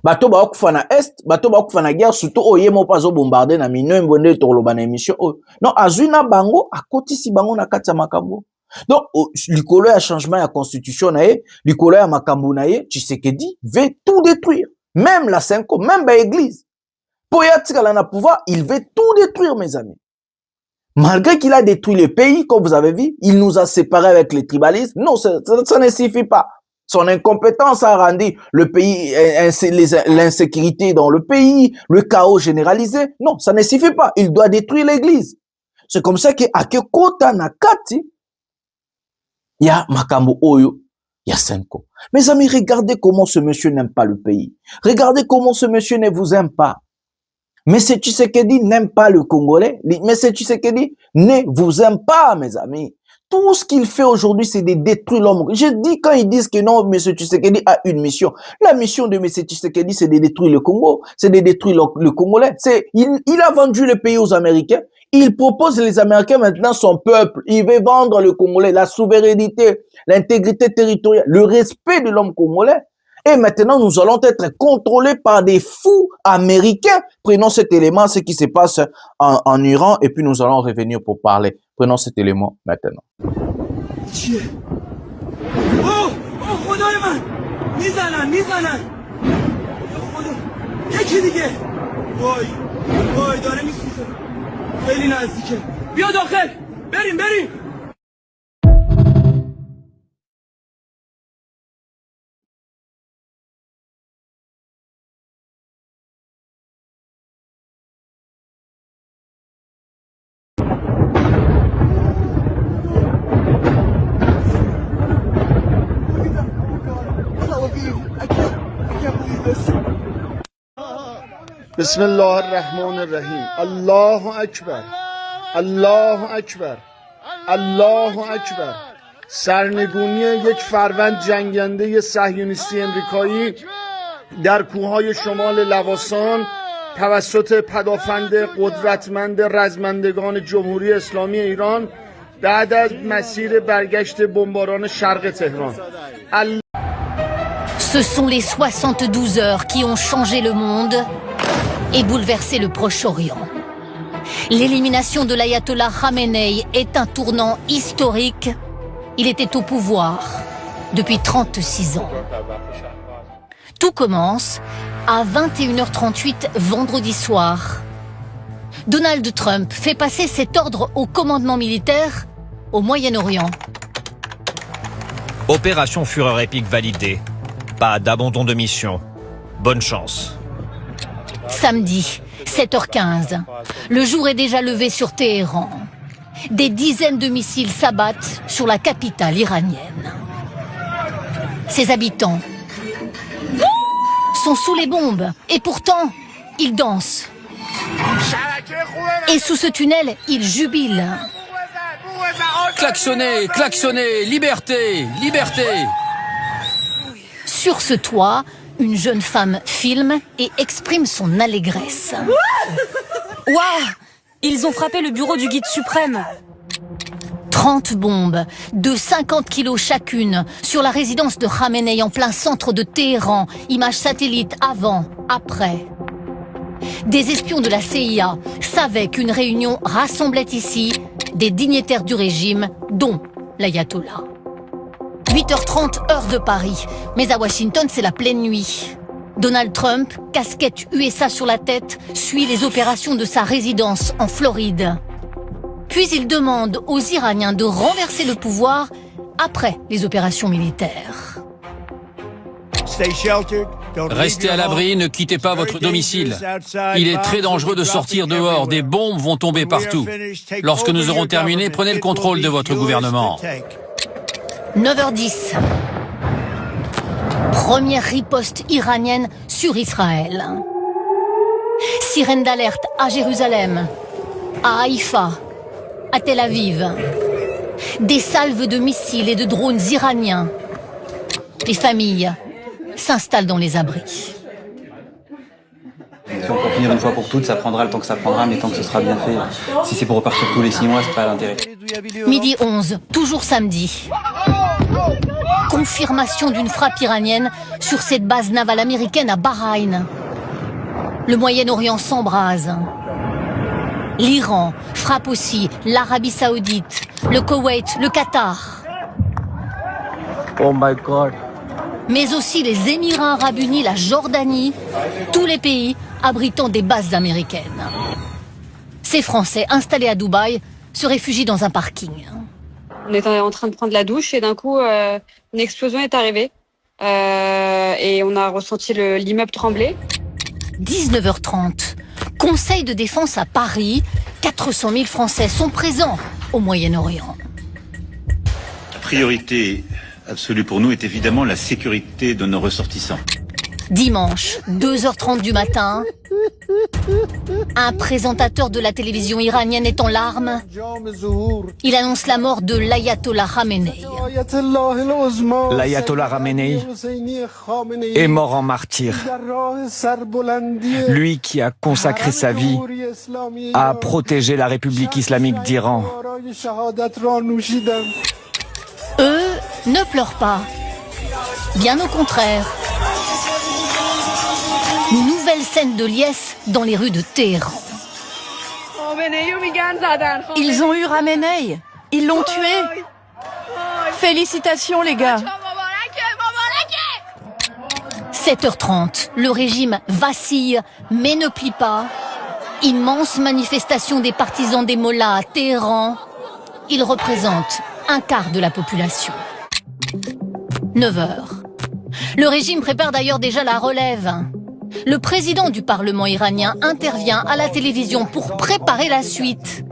Bato ba okufa na est, bato ba okufa na guerre, surtout oyemo pazo bombarder na minwe mbonde toloba na émission. Non, azuna bango, akotisi bango na kati ya makambo. Donc, likolo ya changement ya constitution na ye, likolo ya makambo na ye, Tshisekedi veut tout détruire. Même la Senko, même ba église. Pour y attirer na pouvoir, il veut tout détruire, mes amis. Malgré qu'il a détruit le pays, comme vous avez vu, il nous a séparés avec les tribalistes. Non, ça ne suffit pas. Son incompétence a rendu le pays, l'insécurité dans le pays, le chaos généralisé. Non, ça ne suffit pas. Il doit détruire l'église. C'est comme ça que à Kekota Nakati, il y a Makambo Oyo, il y a Senko. Mes amis, regardez comment ce monsieur n'aime pas le pays. Regardez comment ce monsieur ne vous aime pas. Mais ce Tshisekedi n'aime pas le Congolais. Mais ce Tshisekedi ne vous aime pas, mes amis. Tout ce qu'il fait aujourd'hui, c'est de détruire l'homme. Je dis quand ils disent que non, M. Tshisekedi a une mission. La mission de M. Tshisekedi, c'est de détruire le Congo. C'est de détruire le Congolais. Il a vendu le pays aux Américains. Il propose les Américains maintenant son peuple. Il veut vendre le Congolais, la souveraineté, l'intégrité territoriale, le respect de l'homme congolais. Et maintenant, nous allons être contrôlés par des fous américains. Prenons cet élément, ce qui se passe en Iran, et puis nous allons revenir pour parler. Prenons cet élément maintenant. بسم الله الرحمن الرحیم. الله اکبر، الله اکبر، الله اکبر. سرنگونی یک فروند جنگنده صهیونیستی امریکایی در کوههای شمال لواسان توسط پدافند قدرتمند رزمندگان جمهوری اسلامی ایران بعد از مسیر برگشت بمباران شرق تهران. Ce sont les 72 heures qui ont changé le monde et bouleversé le Proche-Orient. L'élimination de l'ayatollah Khamenei est un tournant historique. Il était au pouvoir depuis 36 ans. Tout commence à 21h38 vendredi soir. Donald Trump fait passer cet ordre au commandement militaire au Moyen-Orient. Opération Fureur épique validée. Pas d'abandon de mission. Bonne chance. Samedi, 7h15. Le jour est déjà levé sur Téhéran. Des dizaines de missiles s'abattent sur la capitale iranienne. Ses habitants sont sous les bombes et pourtant, ils dansent. Et sous ce tunnel, ils jubilent. klaxonnez, klaxonnez, liberté, liberté. Sur ce toit, une jeune femme filme et exprime son allégresse. Waouh! Ils ont frappé le bureau du guide suprême. 30 bombes de 50 kilos chacune sur la résidence de Khamenei en plein centre de Téhéran. Images satellites avant, après. Des espions de la CIA savaient qu'une réunion rassemblait ici des dignitaires du régime, dont l'ayatollah. 8h30 heure de Paris, mais à Washington c'est la pleine nuit. Donald Trump, casquette USA sur la tête, suit les opérations de sa résidence en Floride. Puis il demande aux Iraniens de renverser le pouvoir après les opérations militaires. Restez à l'abri, ne quittez pas votre domicile. Il est très dangereux de sortir dehors, des bombes vont tomber partout. Lorsque nous aurons terminé, prenez le contrôle de votre gouvernement. 9h10. Première riposte iranienne sur Israël. Sirène d'alerte à Jérusalem, à Haïfa, à Tel Aviv. Des salves de missiles et de drones iraniens. Les familles s'installent dans les abris. Si on peut finir une fois pour toutes, ça prendra le temps que ça prendra, mais tant que ce sera bien fait. Si c'est pour repartir tous les 6 mois, c'est pas l'intérêt. Midi 11, toujours samedi. Confirmation d'une frappe iranienne sur cette base navale américaine à Bahreïn. Le Moyen-Orient s'embrase. L'Iran frappe aussi l'Arabie Saoudite, le Koweït, le Qatar. Oh my God. Mais aussi les Émirats Arabes Unis, la Jordanie, tous les pays abritant des bases américaines. Ces Français installés à Dubaï se réfugient dans un parking. On était en train de prendre la douche et d'un coup, une explosion est arrivée. Et on a ressenti l'immeuble trembler. 19h30, Conseil de défense à Paris. 400 000 Français sont présents au Moyen-Orient. La priorité absolue pour nous est évidemment la sécurité de nos ressortissants. Dimanche, 2h30 du matin, un présentateur de la télévision iranienne est en larmes. Il annonce la mort de l'ayatollah Khamenei. L'ayatollah Khamenei est mort en martyr. Lui qui a consacré sa vie à protéger la République islamique d'Iran. Eux ne pleurent pas. Bien au contraire. Une nouvelle scène de liesse dans les rues de Téhéran. Ils ont eu Khamenei. Ils l'ont tué. Félicitations les gars. 7h30, le régime vacille mais ne plie pas. Immense manifestation des partisans des mollahs à Téhéran. Ils représentent un quart de la population. 9h. Le régime prépare d'ailleurs déjà la relève. Le président du Parlement iranien intervient à la télévision pour préparer la suite.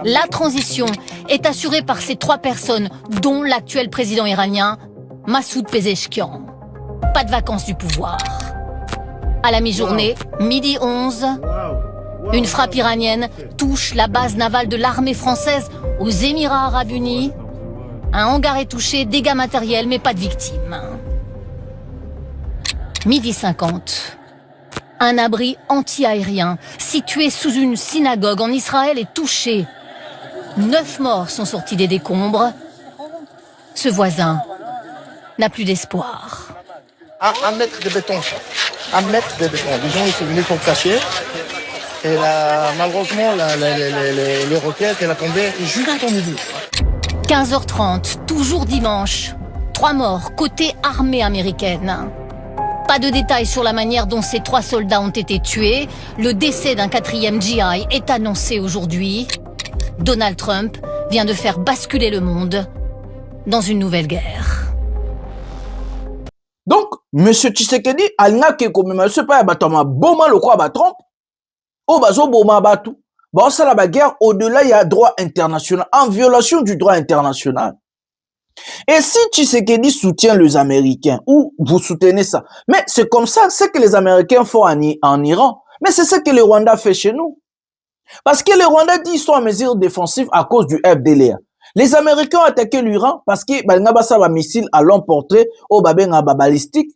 La transition est assurée par ces 3 personnes, dont l'actuel président iranien, Massoud Pezeshkian. Pas de vacances du pouvoir. À la mi-journée, midi 11, une frappe iranienne touche la base navale de l'armée française aux Émirats Arabes Unis. Un hangar est touché, dégâts matériels, mais pas de victimes. Midi 50. Un abri anti-aérien situé sous une synagogue en Israël est touché. 9 morts sont sortis des décombres. Ce voisin n'a plus d'espoir. Un mètre de béton. Un mètre de béton. Les gens ils sont venus pour le cacher. Et là, malheureusement, les roquettes, elle a tombé juste au milieu. 15h30, toujours dimanche. 3 morts côté armée américaine. Pas de détails sur la manière dont ces 3 soldats ont été tués. Le décès d'un 4e GI est annoncé aujourd'hui. Donald Trump vient de faire basculer le monde dans une nouvelle guerre. Donc, M. Tshisekedi, alina ke commémoration pas batama boma le quoi ba Trump. O bazo boma batu. Bon ça la guerre au-delà il y a droit international en violation du droit international. Et si Tshisekedi soutient les Américains, ou vous soutenez ça, mais c'est comme ça, c'est que les Américains font en Iran, mais c'est ce que le Rwanda fait chez nous. Parce que le Rwanda dit qu'ils sont en mesure défensive à cause du FDLR. Les Américains ont attaqué l'Iran parce que bah un missile à long portée au balistique,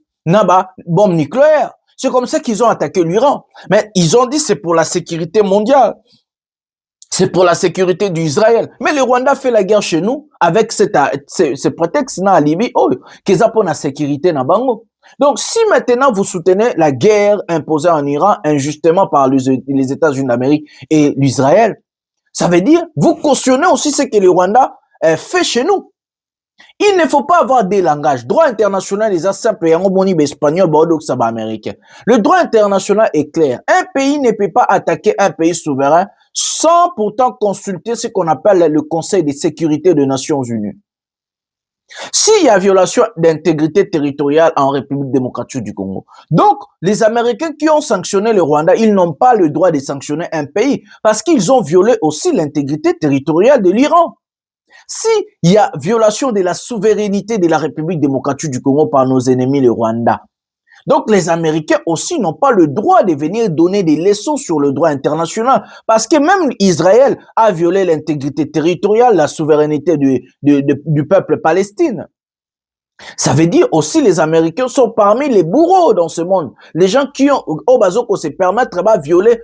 bombe nucléaire. C'est comme ça qu'ils ont attaqué l'Iran. Mais ils ont dit c'est pour la sécurité mondiale. C'est pour la sécurité d'Israël. Mais le Rwanda fait la guerre chez nous avec ce prétexte à Libye, qu'ils ont pour la sécurité na bango. Donc, si maintenant vous soutenez la guerre imposée en Iran injustement par les États-Unis d'Amérique et l'Israël, ça veut dire, vous cautionnez aussi ce que le Rwanda fait chez nous. Il ne faut pas avoir des langages. Droit international est simple, espagnol, américain. Le droit international est clair. Un pays ne peut pas attaquer un pays souverain sans pourtant consulter ce qu'on appelle le Conseil de sécurité des Nations Unies. S'il y a violation d'intégrité territoriale en République démocratique du Congo, donc les Américains qui ont sanctionné le Rwanda, ils n'ont pas le droit de sanctionner un pays parce qu'ils ont violé aussi l'intégrité territoriale de l'Iran. S'il y a violation de la souveraineté de la République démocratique du Congo par nos ennemis, le Rwanda, donc les Américains aussi n'ont pas le droit de venir donner des leçons sur le droit international parce que même Israël a violé l'intégrité territoriale, la souveraineté du peuple palestinien. Ça veut dire aussi les Américains sont parmi les bourreaux dans ce monde. Les gens qui ont au bazoko se permettre de violer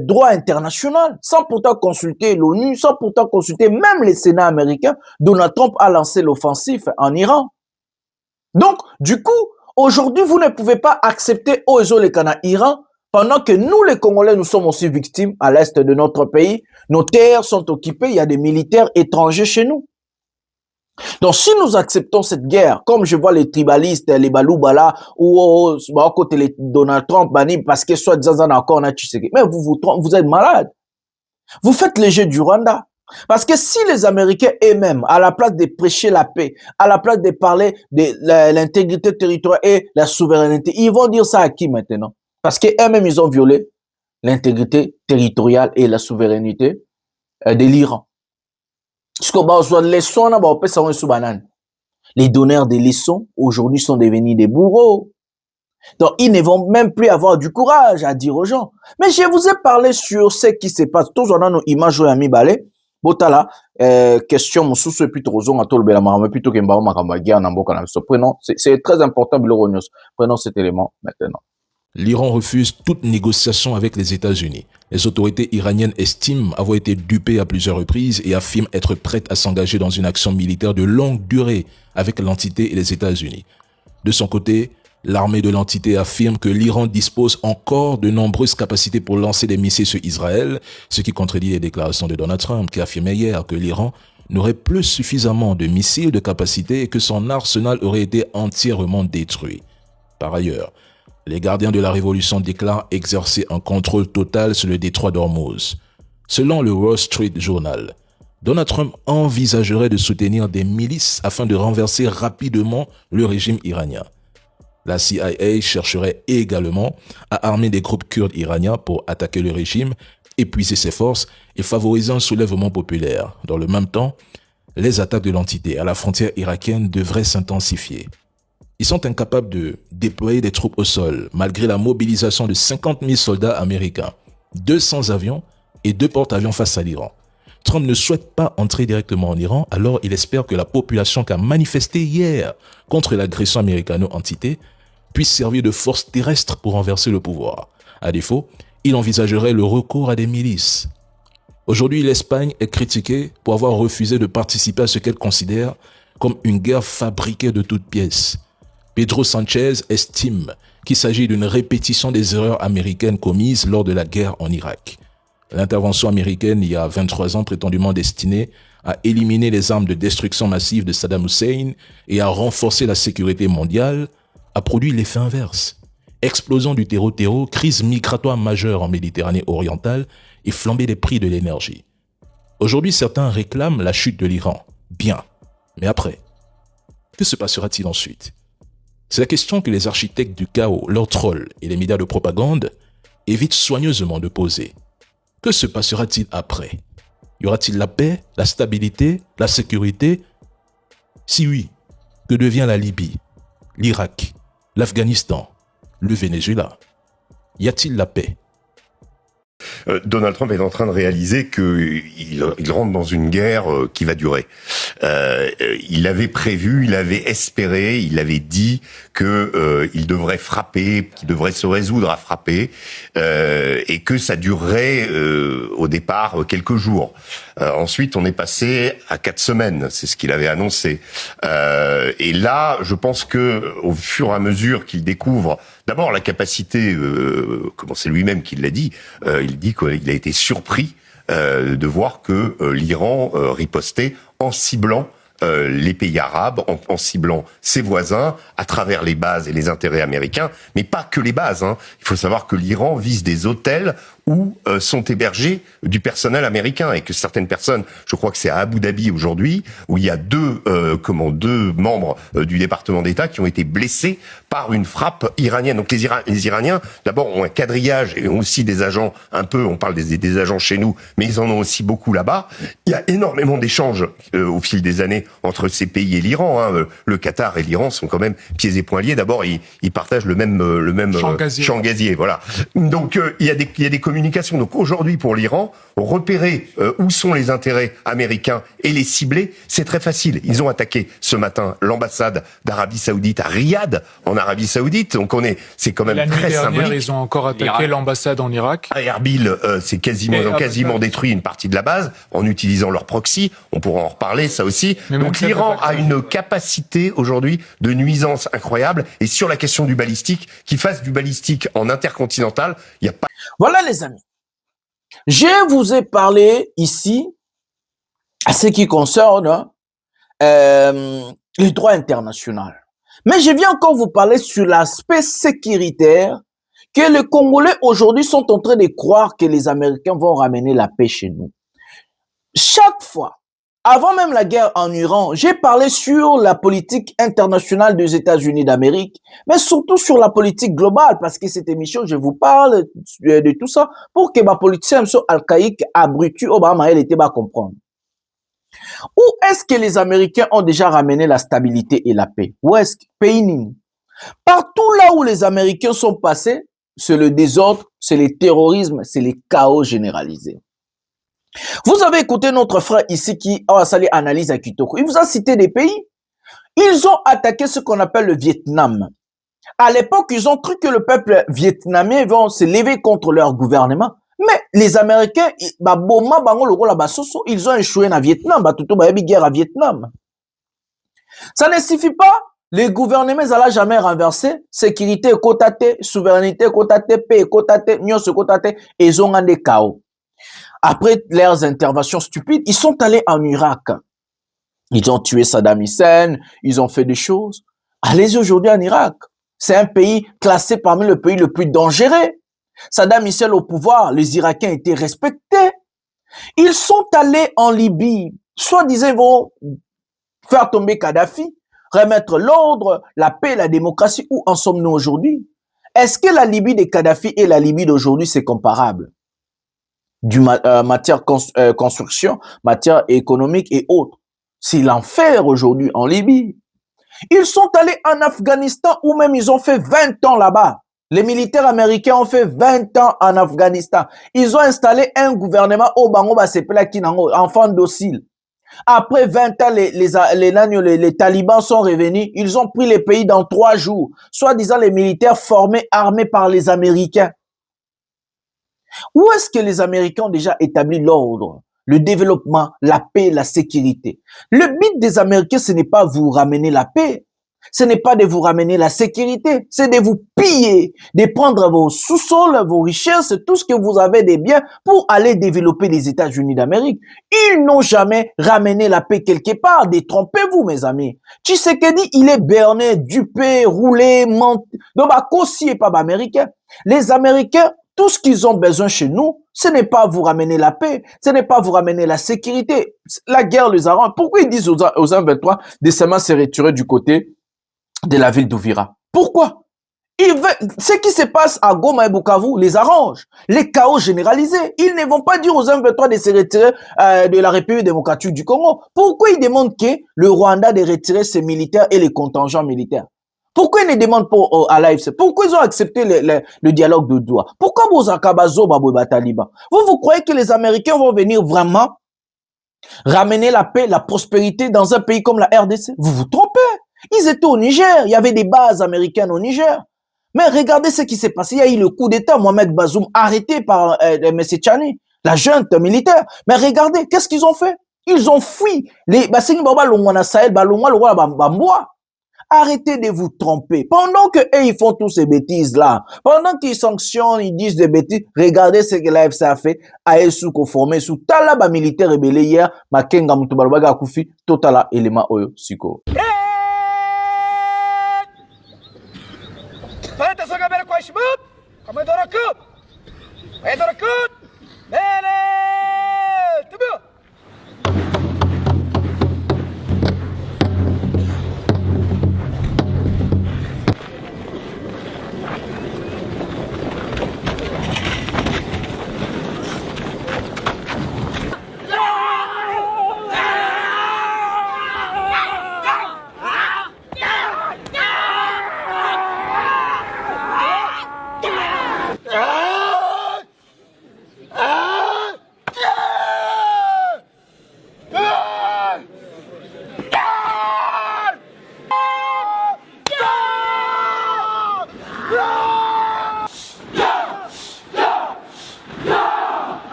droit international sans pourtant consulter l'ONU, sans pourtant consulter même les Sénats américains. Donald Trump a lancé l'offensive en Iran. Donc, du coup, aujourd'hui, vous ne pouvez pas accepter Oezolekana Iran pendant que nous, les Congolais, nous sommes aussi victimes à l'est de notre pays. Nos terres sont occupées, il y a des militaires étrangers chez nous. Donc, si nous acceptons cette guerre, comme je vois les tribalistes, les Baloubala, ou à côté les Donald Trump, parce que soit disant encore on a Tshisekedi, mais vous êtes malade. Vous faites le jeu du Rwanda. Parce que si les Américains eux-mêmes, à la place de prêcher la paix, à la place de parler de l'intégrité territoriale et la souveraineté, ils vont dire ça à qui maintenant? Parce qu'eux-mêmes, ils ont violé l'intégrité territoriale et la souveraineté de l'Iran. Les donneurs de leçons, aujourd'hui, sont devenus des bourreaux. Donc, ils ne vont même plus avoir du courage à dire aux gens. Mais je vous ai parlé sur ce qui se passe. Tous on a nos images à mi balé. Botala, question mususu et puis trozon à tolbela marama plutôt que mbao makambagia na mboka na so. Prenons, c'est très important Biloronios. Prenons cet élément maintenant. L'Iran refuse toute négociation avec les États-Unis. Les autorités iraniennes estiment avoir été dupées à plusieurs reprises et affirment être prêtes à s'engager dans une action militaire de longue durée avec l'entité et les États-Unis. De son côté, l'armée de l'entité affirme que l'Iran dispose encore de nombreuses capacités pour lancer des missiles sur Israël, ce qui contredit les déclarations de Donald Trump qui affirmait hier que l'Iran n'aurait plus suffisamment de missiles de capacité et que son arsenal aurait été entièrement détruit. Par ailleurs, les gardiens de la révolution déclarent exercer un contrôle total sur le détroit d'Ormuz. Selon le Wall Street Journal, Donald Trump envisagerait de soutenir des milices afin de renverser rapidement le régime iranien. La CIA chercherait également à armer des groupes kurdes iraniens pour attaquer le régime, épuiser ses forces et favoriser un soulèvement populaire. Dans le même temps, les attaques de l'entité à la frontière irakienne devraient s'intensifier. Ils sont incapables de déployer des troupes au sol, malgré la mobilisation de 50 000 soldats américains, 200 avions et 2 porte-avions face à l'Iran. Trump ne souhaite pas entrer directement en Iran, alors il espère que la population qui a manifesté hier contre l'agression américano-entité puisse servir de force terrestre pour renverser le pouvoir. À défaut, il envisagerait le recours à des milices. Aujourd'hui, l'Espagne est critiquée pour avoir refusé de participer à ce qu'elle considère comme une guerre fabriquée de toutes pièces. Pedro Sánchez estime qu'il s'agit d'une répétition des erreurs américaines commises lors de la guerre en Irak. L'intervention américaine, il y a 23 ans, prétendument destinée à éliminer les armes de destruction massive de Saddam Hussein et à renforcer la sécurité mondiale, a produit l'effet inverse. Explosion du terreau, crise migratoire majeure en Méditerranée orientale et flambée des prix de l'énergie. Aujourd'hui, certains réclament la chute de l'Iran. Bien. Mais après, que se passera-t-il ensuite? C'est la question que les architectes du chaos, leurs trolls et les médias de propagande évitent soigneusement de poser. Que se passera-t-il après? Y aura-t-il la paix, la stabilité, la sécurité? Si oui, que devient la Libye, l'Irak, l'Afghanistan, le Venezuela? Y a-t-il la paix? Donald Trump est en train de réaliser qu'il rentre dans une guerre qui va durer. Il avait prévu, il avait espéré, il avait dit que il devrait frapper, qu'il devrait se résoudre à frapper, et que ça durerait au départ quelques jours. Ensuite, on est passé à 4 semaines, c'est ce qu'il avait annoncé. Et là, je pense que au fur et à mesure qu'il découvre d'abord la capacité, comment c'est lui-même qui l'a dit, il dit qu'il a été surpris de voir que l'Iran ripostait en ciblant les pays arabes, en ciblant ses voisins à travers les bases et les intérêts américains, mais pas que les bases. Hein. Il faut savoir que l'Iran vise des hôtels où sont hébergés du personnel américain et que certaines personnes, je crois que c'est à Abu Dhabi aujourd'hui, où il y a deux membres du département d'État qui ont été blessés par une frappe iranienne. Donc les Iraniens, d'abord, ont un quadrillage et ont aussi des agents, un peu, on parle des agents chez nous, mais ils en ont aussi beaucoup là-bas. Il y a énormément d'échanges au fil des années entre ces pays et l'Iran. Hein. Le Qatar et l'Iran sont quand même pieds et poings liés. D'abord, ils partagent le même champ gazier. Voilà. Donc il y a des communications. Donc aujourd'hui, pour l'Iran, repérer où sont les intérêts américains et les cibler, c'est très facile. Ils ont attaqué ce matin l'ambassade d'Arabie Saoudite à Riyad, en Arabie Saoudite. Donc c'est quand même très symbolique. Ils ont encore attaqué l'ambassade en Irak. À Erbil, ils ont quasiment détruit une partie de la base en utilisant leur proxy. On pourra en reparler, ça aussi. Donc l'Iran a une capacité aujourd'hui de nuisance incroyable. Et sur la question du balistique, qu'ils fassent du balistique en intercontinental, il n'y a pas... Voilà les amis. Je vous ai parlé ici à ce qui concerne le droit international. Mais je viens encore vous parler sur l'aspect sécuritaire que les Congolais aujourd'hui sont en train de croire que les Américains vont ramener la paix chez nous. Chaque fois, avant même la guerre en Iran, j'ai parlé sur la politique internationale des États-Unis d'Amérique, mais surtout sur la politique globale, parce que cette émission, je vous parle de tout ça pour que ma politicien archaïque, abruti, Obama, elle était pas comprendre. Où est-ce que les Américains ont déjà ramené la stabilité et la paix? Où est-ce que? Pays Nini. Partout là où les Américains sont passés, c'est le désordre, c'est le terrorisme, c'est le chaos généralisé. Vous avez écouté notre frère ici qui a salé analyse à Kitoko. Il vous a cité des pays. Ils ont attaqué ce qu'on appelle le Vietnam. À l'époque, ils ont cru que le peuple vietnamien va se lever contre leur gouvernement. Mais les Américains, ils ont échoué dans le Vietnam. Guerre à Vietnam. Ça ne suffit pas. Les gouvernements n'ont jamais renversé. Sécurité côté, souveraineté côté, paix côté, union côté, et ils ont des chaos. Après leurs interventions stupides, ils sont allés en Irak. Ils ont tué Saddam Hussein, ils ont fait des choses. Allez-y aujourd'hui en Irak. C'est un pays classé parmi les pays les plus dangereux. Saddam Hussein au pouvoir, les Irakiens étaient respectés. Ils sont allés en Libye. Soi-disant, ils vont faire tomber Kadhafi, remettre l'ordre, la paix, la démocratie. Où en sommes-nous aujourd'hui? Est-ce que la Libye de Kadhafi et la Libye d'aujourd'hui, c'est comparable? Matière construction, matière économique et autres. C'est l'enfer aujourd'hui en Libye. Ils sont allés en Afghanistan où même ils ont fait 20 ans là-bas. Les militaires américains ont fait 20 ans en Afghanistan. Ils ont installé un gouvernement au Bangoba Sepela Kinango, enfant docile. Après 20 ans, les talibans sont revenus. Ils ont pris les pays dans 3 jours. Soi-disant les militaires formés, armés par les Américains. Où est-ce que les Américains ont déjà établi l'ordre, le développement, la paix, la sécurité? Le but des Américains, ce n'est pas vous ramener la paix, ce n'est pas de vous ramener la sécurité, c'est de vous piller, de prendre vos sous-sols, vos richesses, tout ce que vous avez des biens pour aller développer les États-Unis d'Amérique. Ils n'ont jamais ramené la paix quelque part. Détrompez-vous, mes amis. Tshisekedi, il est berné, dupé, roulé, menti. Donc, Kossi est pas américain. Les Américains, tout ce qu'ils ont besoin chez nous, ce n'est pas vous ramener la paix, ce n'est pas vous ramener la sécurité. La guerre les arrange. Pourquoi ils disent aux M23 de seulement se retirer du côté de la ville d'Ouvira? Pourquoi? Ce qui se passe à Goma et Bukavu les arrange. Les chaos généralisés. Ils ne vont pas dire aux M23 de se retirer de la République démocratique du Congo. Pourquoi ils demandent que le Rwanda de retirer ses militaires et les contingents militaires? Pourquoi ils ne demandent pas à l'AFC? Pourquoi ils ont accepté le dialogue de Doha? Pourquoi vous vous croyez que les Américains vont venir vraiment ramener la paix, la prospérité dans un pays comme la RDC? Vous vous trompez. Ils étaient au Niger. Il y avait des bases américaines au Niger. Mais regardez ce qui s'est passé. Il y a eu le coup d'État, Mohamed Bazoum, arrêté par M. Tchani, la junte militaire. Mais regardez, qu'est-ce qu'ils ont fait? Ils ont fui. Arrêtez de vous tromper. Pendant que eux, ils font tous ces bêtises-là, pendant qu'ils sanctionnent, ils disent des bêtises, regardez ce que l'AFC a fait, AESU conformé sous Talaba militaire rebellé hier, Makenga Mutubalubaga Koufi, Totala Elema Oyo Siko.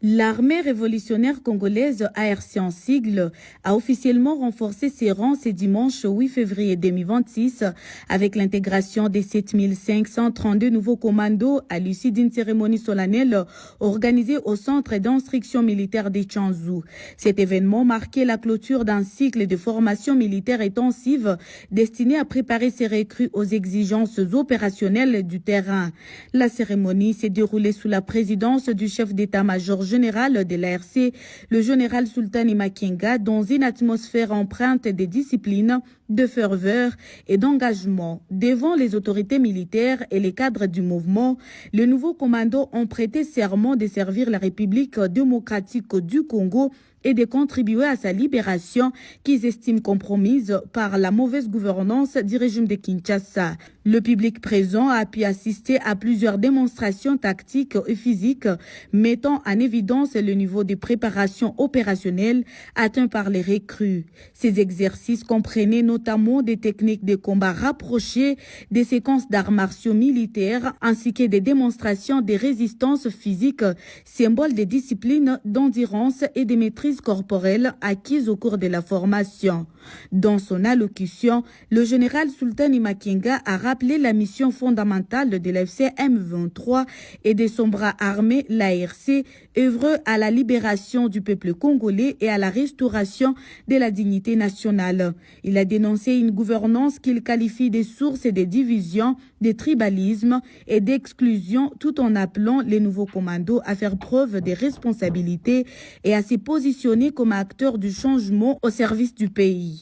L'armée révolutionnaire congolaise, ARC en sigle, a officiellement renforcé ses rangs ce dimanche 8 février 2026 avec l'intégration des 7532 nouveaux commandos à l'issue d'une cérémonie solennelle organisée au centre d'instruction militaire de Tchanzu. Cet événement marquait la clôture d'un cycle de formation militaire intensive destiné à préparer ces recrues aux exigences opérationnelles du terrain. La cérémonie s'est déroulée sous la présidence du chef d'état-major général de l'ARC, le général Sultani Makenga, dans une atmosphère empreinte de discipline, de ferveur et d'engagement. Devant les autorités militaires et les cadres du mouvement, les nouveaux commandos ont prêté serment de servir la République démocratique du Congo et de contribuer à sa libération qu'ils estiment compromise par la mauvaise gouvernance du régime de Kinshasa. Le public présent a pu assister à plusieurs démonstrations tactiques et physiques mettant en évidence le niveau de préparation opérationnelle atteint par les recrues. Ces exercices comprenaient notamment des techniques de combat rapprochées, des séquences d'arts martiaux militaires ainsi que des démonstrations de résistance physique, symbole de discipline, d'endurance et de maîtrise corporelle acquises au cours de la formation. Dans son allocution, le général Sultani Makenga a rappelé la mission fondamentale de l'AFC M23 et de son bras armé, l'ARC, œuvreux à la libération du peuple congolais et à la restauration de la dignité nationale. Il a dénoncé une gouvernance qu'il qualifie de sources de division, de tribalisme et d'exclusion, tout en appelant les nouveaux commandos à faire preuve de responsabilité et à se positionner comme acteurs du changement au service du pays.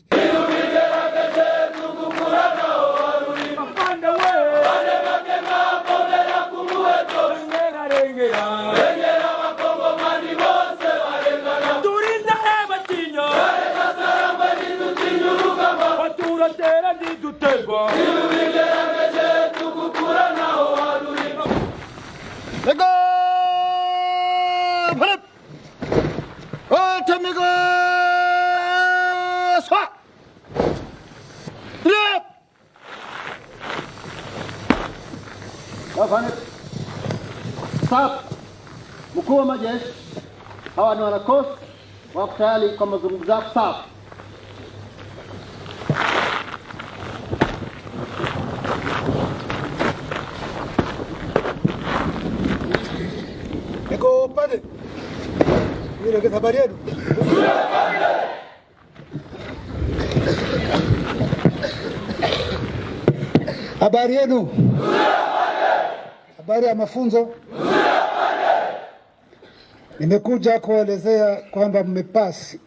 Mkuu wa majeshi, hawa ni wanakosi wako tayari kwa mazungumzo yako. Sawa. Niko pale. Mimi ndio habari yenu. Habari yenu. Habari ya mafunzo. Nimekuja kuelezea kwamba mmepasi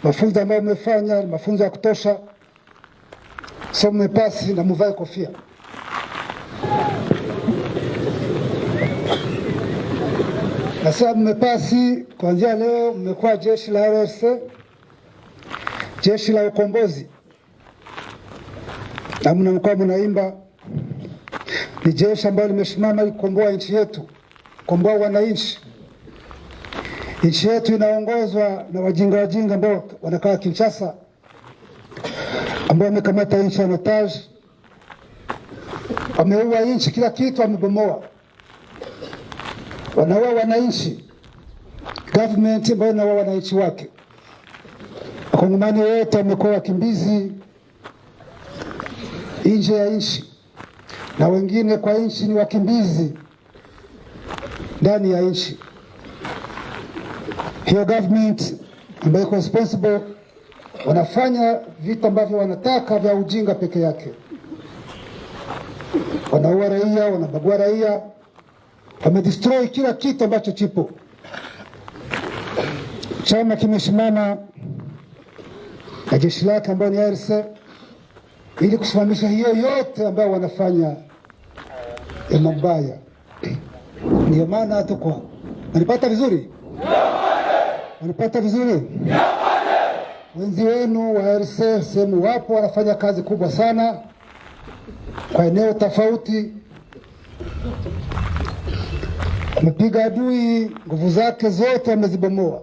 mafunzo ambayo mmefanya, mafunzo ya kutosha. So mmepasi na muvae kofia. Na sasa mmepasi, kuanzia leo mmekuwa jeshi la RC jeshi la ukombozi na mnakuwa mnaimba, ni jeshi ambalo limesimama kukomboa nchi yetu, kukomboa wananchi. Nchi yetu inaongozwa na wajinga ambao wanakaa Kinshasa, ambao wamekamata nchi ya otage, wameua nchi, kila kitu wamebomoa, wanaua wananchi, government ambayo inaua wananchi wake. Wakongomani wote wamekuwa wakimbizi nje ya nchi, na wengine kwa nchi ni wakimbizi ndani ya nchi. Hiyo government ambayo iko responsible wanafanya vitu ambavyo wanataka vya ujinga peke yake. Wanaua raia, wanabagua raia, wamedestroy kila kitu ambacho chipo. Chama kimesimama na jeshi lake ambayo ni ARC ili kusimamisha hiyo yote ambayo wanafanya ya mabaya. Ndio maana tuko nalipata vizuri, wanapata vizuri. Wenzi wenu wa ARC sehemu wapo wanafanya kazi kubwa sana kwa eneo tofauti. Wamepiga adui, nguvu zake zote wamezibomoa.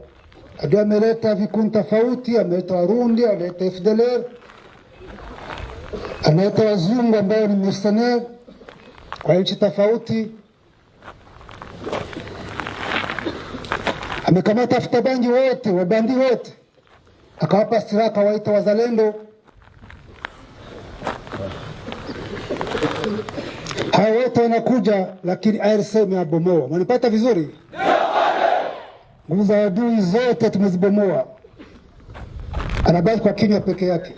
Adui ameleta vikundi tofauti, ameleta Warundi, ameleta FDLR, ameleta wazungu ambao ni mercenaires kwa nchi tofauti. Amekamata afutabangi wote, wabandi wote, akawapa silaha, kawaita wazalendo. Hao wote wanakuja, lakini ARC imewabomoa. Mnanipata vizuri? Nguvu za adui zote tumezibomoa, anabaki kwa kinywa peke yake.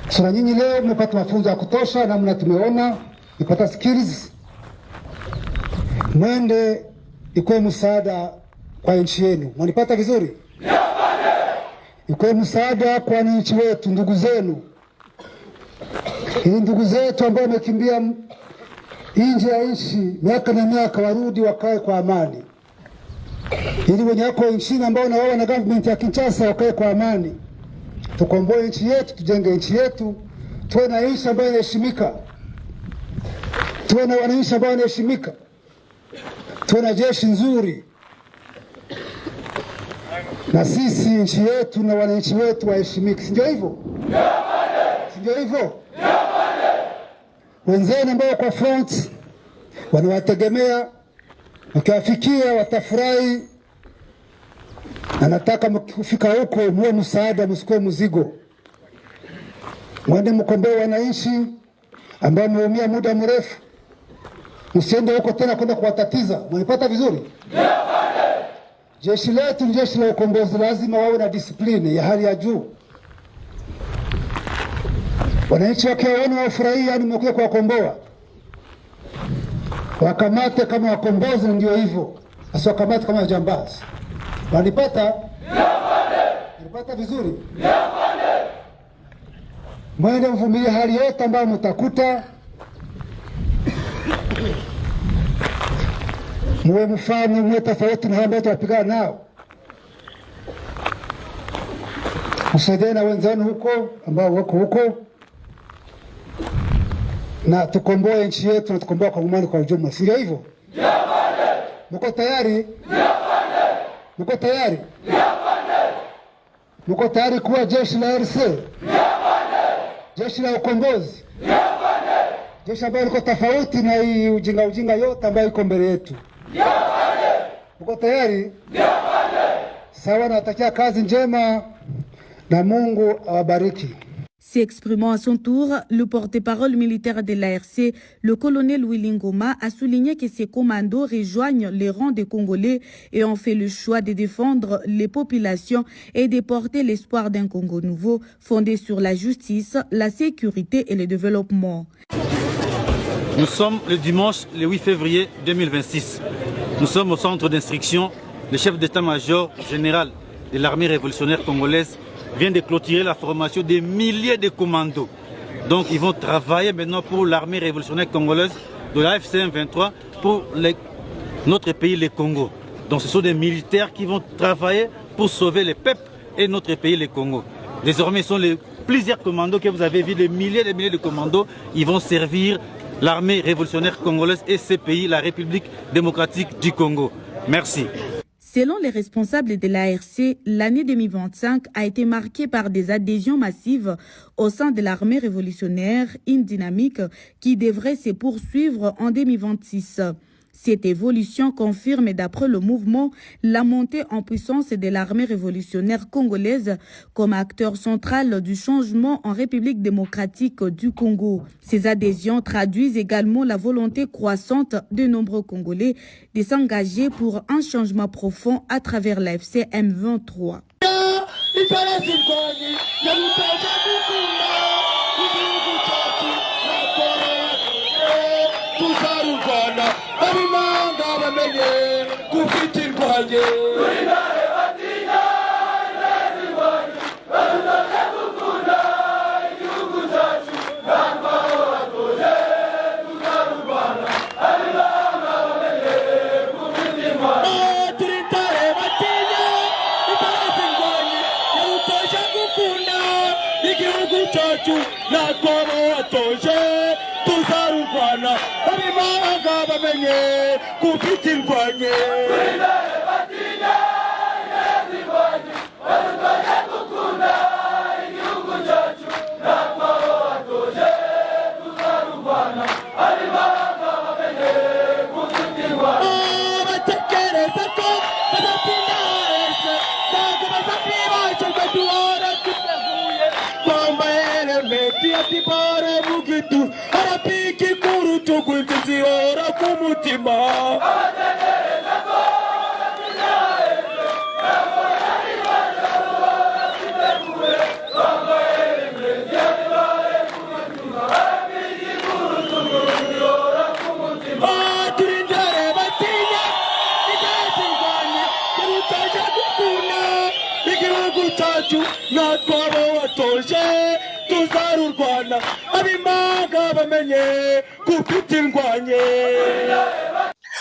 Sasa nyinyi leo mmepata mafunzo ya kutosha, namna tumeona, mmepata skills, mwende ikuwe msaada kwa nchi yenu. Mnanipata vizuri? Ikuwe msaada kwa nchi wetu, ndugu zenu. Ili ndugu zetu ambao wamekimbia nje ya nchi miaka na miaka warudi wakae kwa amani. Ili wenye wako nchini ambao na wao na government ya Kinshasa wakae kwa amani. Tukomboe nchi yetu, tujenge nchi yetu, tuwe na nchi ambayo inaheshimika. Tuwe na wananchi ambao wanaheshimika. Tuwe na jeshi nzuri. Na sisi nchi yetu na wananchi wetu waheshimike. Si ndio hivyo? Si ndio hivyo? Wenzenu ambao kwa front wanawategemea, mkiwafikia watafurahi. Na nataka mkifika huko muwe msaada, msikue mzigo. Mwende mkomboe wananchi ambao wameumia muda mrefu. Msiende huko tena kwenda kuwatatiza. Mnipata vizuri? Jeshi letu ni jeshi la ukombozi, lazima wawe na discipline ya hali ya juu. Wananchi wakiwaona wafurahia, yani mmekuja kuwakomboa, wakamate kama wakombozi. Ndio hivyo, asiwakamate kama jambazi. Wanipata? Wanipata vizuri? Mwende mvumilie hali yote ambayo mtakuta. Muwe mfano, muwe tofauti na ambao tunapigana nao. Msaidie na wenzenu huko ambao wako huko, na tukomboe nchi yetu na tukomboe Wakongomani kwa ujumla. Si hivyo? Mko tayari? Mko tayari? Mko tayari kuwa jeshi la ARC? Jeshi la ukombozi? Jeshi ambalo liko tofauti na hii ujinga yote ambayo iko mbele yetu. Mko tayari? Sawa, natakia kazi njema na Mungu awabariki. S'exprimant à son tour, le porte-parole militaire de l'ARC, le colonel Willy Ngoma, a souligné que ces commandos rejoignent les rangs des Congolais et ont fait le choix de défendre les populations et de porter l'espoir d'un Congo nouveau fondé sur la justice, la sécurité et le développement. Nous sommes le dimanche, le 8 février 2026. Nous sommes au centre d'instruction. Le chef d'état-major général de l'armée révolutionnaire congolaise vient de clôturer la formation des milliers de commandos. Donc ils vont travailler maintenant pour l'armée révolutionnaire congolaise de la FCM 23 pour notre pays, le Congo. Donc ce sont des militaires qui vont travailler pour sauver les peuples et notre pays, le Congo. Désormais, ce sont plusieurs commandos que vous avez vus, des milliers et des milliers de commandos, ils vont servir l'armée révolutionnaire congolaise et ce pays, la République démocratique du Congo. Merci. Selon les responsables de l'ARC, l'année 2025 a été marquée par des adhésions massives au sein de l'armée révolutionnaire, une dynamique qui devrait se poursuivre en 2026. Cette évolution confirme, d'après le mouvement, la montée en puissance de l'armée révolutionnaire congolaise comme acteur central du changement en République démocratique du Congo. Ces adhésions traduisent également la volonté croissante de nombreux Congolais de s'engager pour un changement profond à travers l'AFC M23.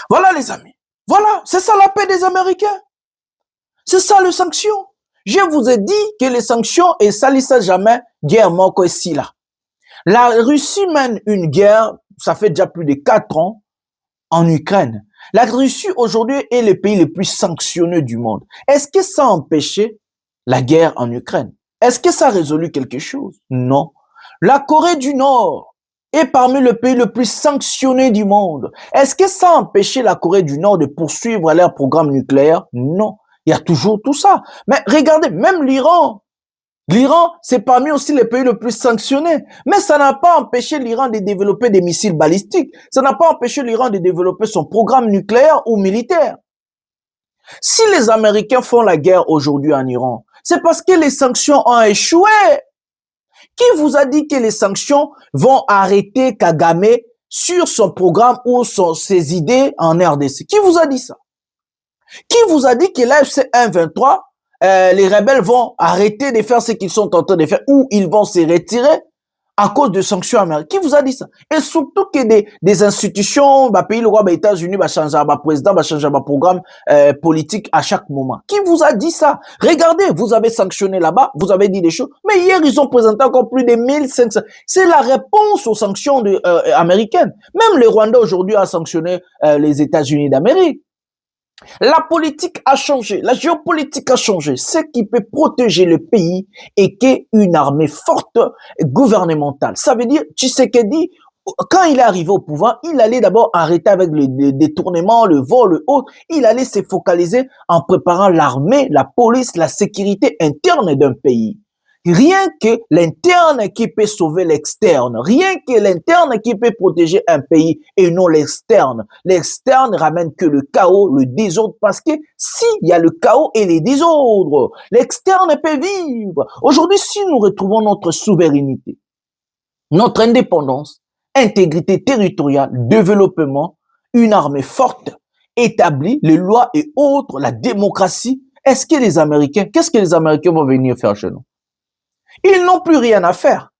Voilà les amis, voilà, c'est ça la paix des Américains. C'est ça les sanctions. Je vous ai dit que les sanctions et ça ne jamais guerre moko ici là. La Russie mène une guerre, ça fait déjà plus de 4 ans en Ukraine. La Russie aujourd'hui est le pays le plus sanctionné du monde. Est-ce que ça a empêché la guerre en Ukraine? Est-ce que ça a résolu quelque chose? Non. La Corée du Nord est parmi les pays les plus sanctionnés du monde. Est-ce que ça a empêché la Corée du Nord de poursuivre leur programme nucléaire? Non. Il y a toujours tout ça. Mais regardez, même l'Iran. L'Iran, c'est parmi aussi les pays les plus sanctionnés. Mais ça n'a pas empêché l'Iran de développer des missiles balistiques. Ça n'a pas empêché l'Iran de développer son programme nucléaire ou militaire. Si les Américains font la guerre aujourd'hui en Iran, c'est parce que les sanctions ont échoué. Qui vous a dit que les sanctions vont arrêter Kagame sur son programme ou ses idées en RDC? Qui vous a dit ça? Qui vous a dit que l'AFC M23, les rebelles vont arrêter de faire ce qu'ils sont en train de faire ou ils vont se retirer à cause de sanctions américaines? Qui vous a dit ça? Et surtout que des institutions, pays, le roi, les États-Unis, changer président, changer programme politique à chaque moment. Qui vous a dit ça? Regardez, vous avez sanctionné là-bas, vous avez dit des choses, mais hier, ils ont présenté encore plus de 1500. C'est la réponse aux sanctions américaines. Même le Rwanda aujourd'hui a sanctionné les États-Unis d'Amérique. La politique a changé, la géopolitique a changé. Ce qui peut protéger le pays est qu'une armée forte gouvernementale. Ça veut dire, Tshisekedi, quand il est arrivé au pouvoir, il allait d'abord arrêter avec le détournement, le vol, le autre. Il allait se focaliser en préparant l'armée, la police, la sécurité interne d'un pays. Rien que l'interne qui peut sauver l'externe. Rien que l'interne qui peut protéger un pays et non l'externe. L'externe ramène que le chaos, le désordre, parce que s'il y a le chaos et les désordres, l'externe peut vivre. Aujourd'hui, si nous retrouvons notre souveraineté, notre indépendance, intégrité territoriale, développement, une armée forte, établie, les lois et autres, la démocratie, qu'est-ce que les Américains vont venir faire chez nous? Ils n'ont plus rien à faire.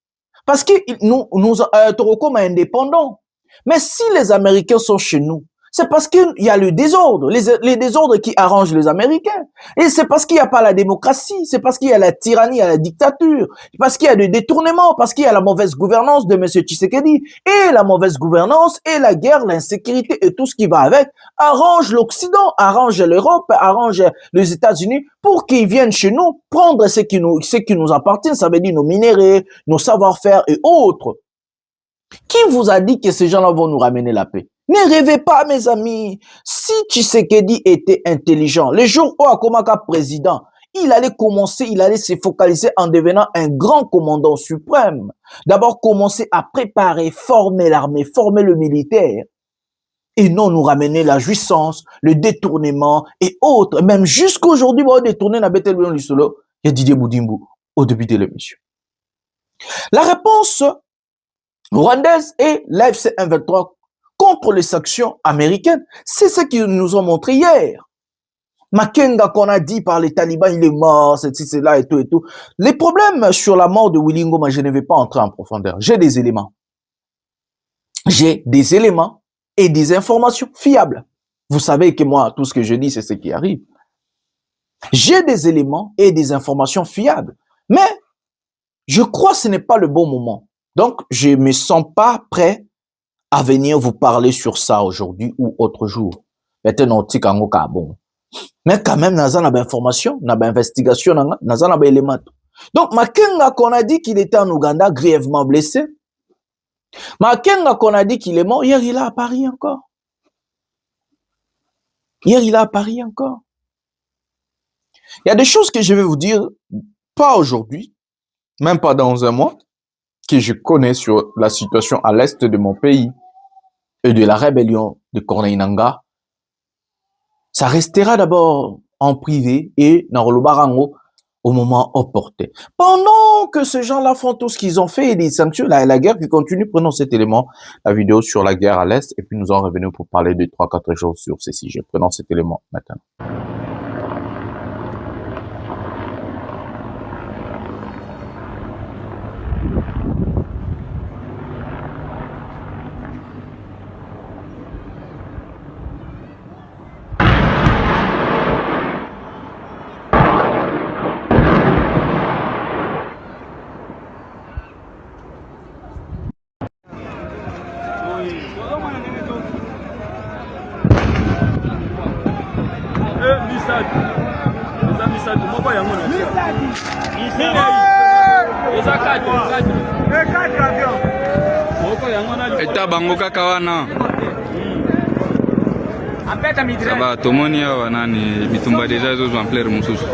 Parce que nous sommes indépendants. Mais si les Américains sont chez nous, C'est parce qu'il y a le désordre, les désordres qui arrangent les Américains. Et c'est parce qu'il n'y a pas la démocratie, c'est parce qu'il y a la tyrannie, il y a la dictature, parce qu'il y a des détournements, parce qu'il y a la mauvaise gouvernance de M. Tshisekedi. Et la mauvaise gouvernance et la guerre, l'insécurité et tout ce qui va avec arrange l'Occident, arrange l'Europe, arrange les États-Unis pour qu'ils viennent chez nous prendre ce qui nous appartient, ça veut dire nos minéraux, nos savoir-faire et autres. Qui vous a dit que ces gens-là vont nous ramener la paix? Ne rêvez pas, mes amis. Si Tshisekedi était intelligent, le jour où Akomaka président, il allait se focaliser en devenant un grand commandant suprême. D'abord, commencer à préparer, former l'armée, former le militaire. Et non nous ramener la jouissance, le détournement et autres. Même jusqu'aujourd'hui, on va détourner la bête Léon Lissolo et Didier Boudimbo au début de l'émission. La réponse rwandaise est l'AFC 123 contre les sanctions américaines. C'est ce qu'ils nous ont montré hier. Makenga qu'on a dit par les talibans, il est mort, c'est là et tout et tout. Les problèmes sur la mort de Willy Ngoma, je ne vais pas entrer en profondeur. J'ai des éléments. J'ai des éléments et des informations fiables. Vous savez que moi, tout ce que je dis, c'est ce qui arrive. J'ai des éléments et des informations fiables. Mais je crois que ce n'est pas le bon moment. Donc, je ne me sens pas prêt à venir vous parler sur ça aujourd'hui ou autre jour. Mais quand même, nous avons information, nous avons investigation, nous avons éléments. Donc, Makenga qu'on a dit qu'il était en Ouganda grièvement blessé. Makenga qu'on a dit qu'il est mort, hier il est à Paris encore. Hier il est à Paris encore. Il y a des choses que je vais vous dire, pas aujourd'hui, même pas dans un mois, que je connais sur la situation à l'est de mon pays et de la rébellion de Corneille Nangaa. Ça restera d'abord en privé et dans le barango au moment opportun. Pendant que ces gens-là font tout ce qu'ils ont fait et des sanctions, la guerre qui continue, prenons cet élément, la vidéo sur la guerre à l'est, et puis nous en revenons pour parler de 3-4 jours sur ces sujets. Prenons cet élément maintenant. Eta bango kaka wana saba tomoni awa nani bitumba deja ezozwa ampleur mosusu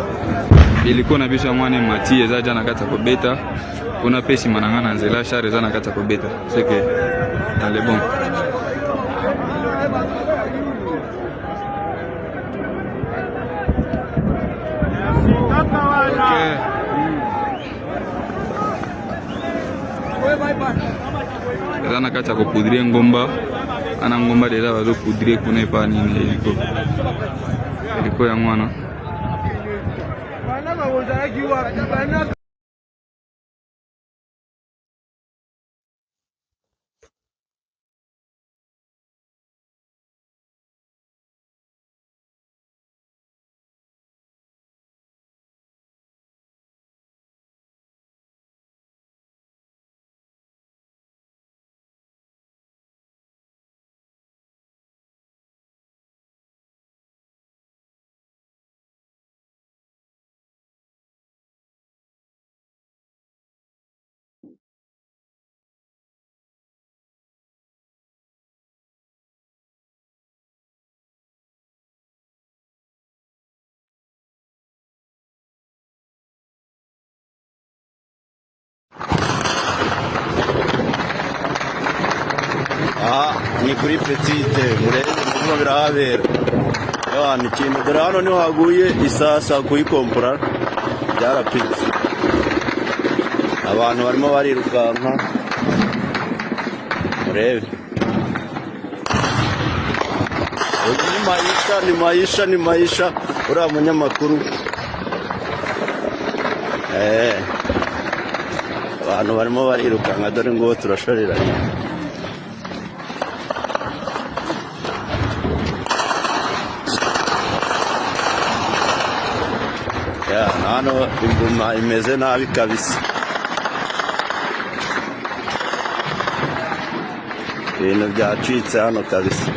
iliko na biso mwana mati eza ja na kati ya kobeta kuna pesi mananga na nzela char eza na kati ya kobeta seke ale bon eza na kati ya kopudrie ngomba ana ngomba deja bazopudrie kuna epa nini eliko ya mwana ni kuri petite murebe ibintu birahabera ni ikintu dore hano niho haguye isasa kuyikompora byarapitse abantu barimo barirukanka murebe ni maisha uriya munyamakuru abantu barimo barirukanka dore ngo turashoreranye hano inguma imeze nabi kabisa ibintu byacitse hano kabisa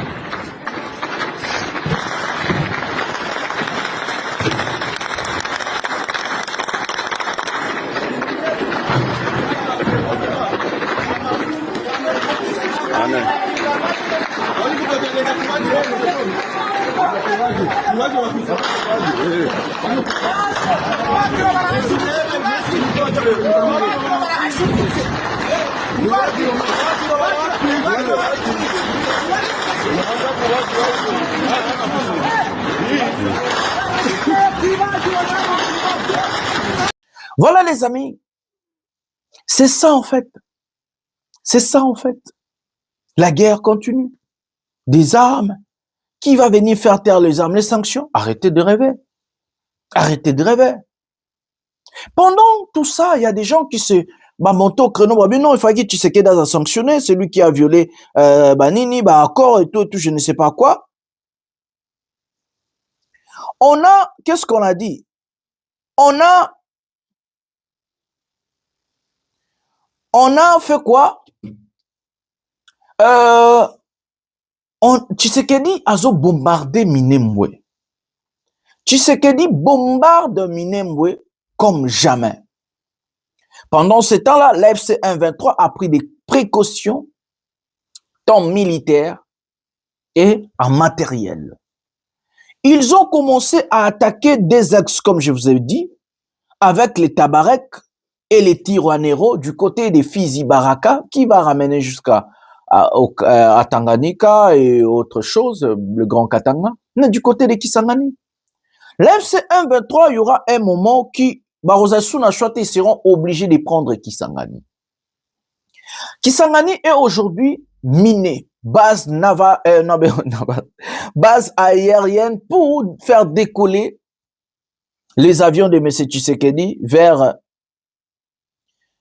Voilà les amis, c'est ça en fait. C'est ça en fait. La guerre continue. Des armes. Qui va venir faire taire les armes? Les sanctions? Arrêtez de rêver. Arrêtez de rêver. Pendant tout ça, il y a des gens qui se montent au créneau. Mais non, il fallait que Tshisekedi a sanctionné, c'est lui qui a violé Nini, accord et tout, je ne sais pas quoi. On a, qu'est-ce qu'on a dit? On a fait quoi? Tshisekedi a bombardé Minembwe. Tshisekedi bombarde Minembwe comme jamais. Pendant ce temps-là, l'AFC 123 a pris des précautions, tant militaires et en matériel. Ils ont commencé à attaquer des axes, comme je vous ai dit, avec les Tabarek et les Tiroanero du côté des Fizi Baraka, qui va ramener jusqu'à Tanganyika et autre chose, le Grand Katanga, mais du côté de Kisangani. L'FC 123, il y aura un moment qui, Barosasuna Chouate, ils seront obligés de prendre Kisangani. Kisangani est aujourd'hui miné, base base aérienne pour faire décoller les avions de M. Tshisekedi vers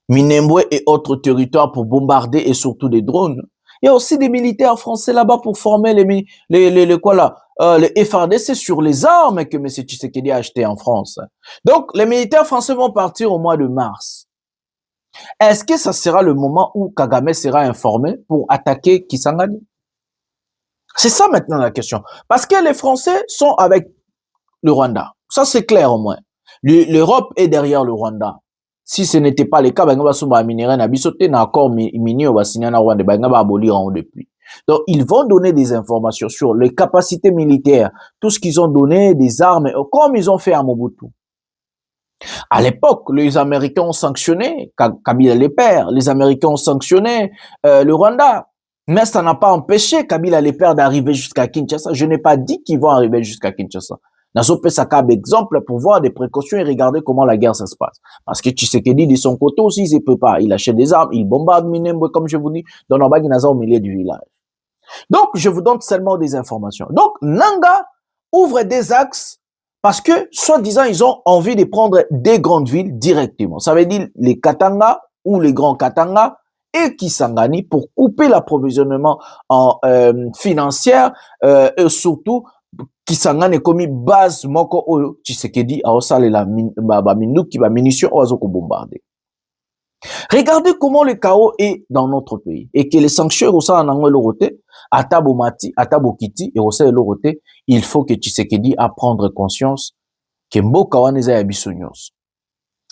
Minembwe et autres territoires pour bombarder et surtout des drones. Il y a aussi des militaires français là-bas pour former les FARDC sur les armes que M. Tshisekedi a achetées en France. Donc, les militaires français vont partir au mois de mars. Est-ce que ça sera le moment où Kagame sera informé pour attaquer Kisangani? C'est ça maintenant la question. Parce que les Français sont avec le Rwanda. Ça, c'est clair au moins. L'Europe est derrière le Rwanda. Si ce n'était pas le cas, donc ils vont donner des informations sur les capacités militaires, tout ce qu'ils ont donné, des armes, comme ils ont fait à Mobutu. À l'époque, les Américains ont sanctionné Kabila les pères, les Américains ont sanctionné le Rwanda, mais ça n'a pas empêché Kabila les pères d'arriver jusqu'à Kinshasa. Je n'ai pas dit qu'ils vont arriver jusqu'à Kinshasa. Nazo Pesakab exemple pour voir des précautions et regarder comment la guerre ça se passe. Parce que Tshisekedi de son côté aussi, il ne peut pas. Il achète des armes, il bombarde Minembwe, comme je vous dis, dans Nambagi Naza au milieu du village. Donc, je vous donne seulement des informations. Donc, Nanga ouvre des axes parce que, soi-disant, ils ont envie de prendre des grandes villes directement. Ça veut dire les Katanga ou les grands Katanga et Kisangani pour couper l'approvisionnement en financière et surtout Kisangani comme base moko oyo Tshisekedi a osale la minduki ba munitions ozo ko bombarder. Regardez comment le chaos est dans notre pays et que les sanctions au sein en loroté atabo mati atabo kiti et au sein loroté, il faut que Tshisekedi a prendre conscience que mboka waneza ya bisonyos.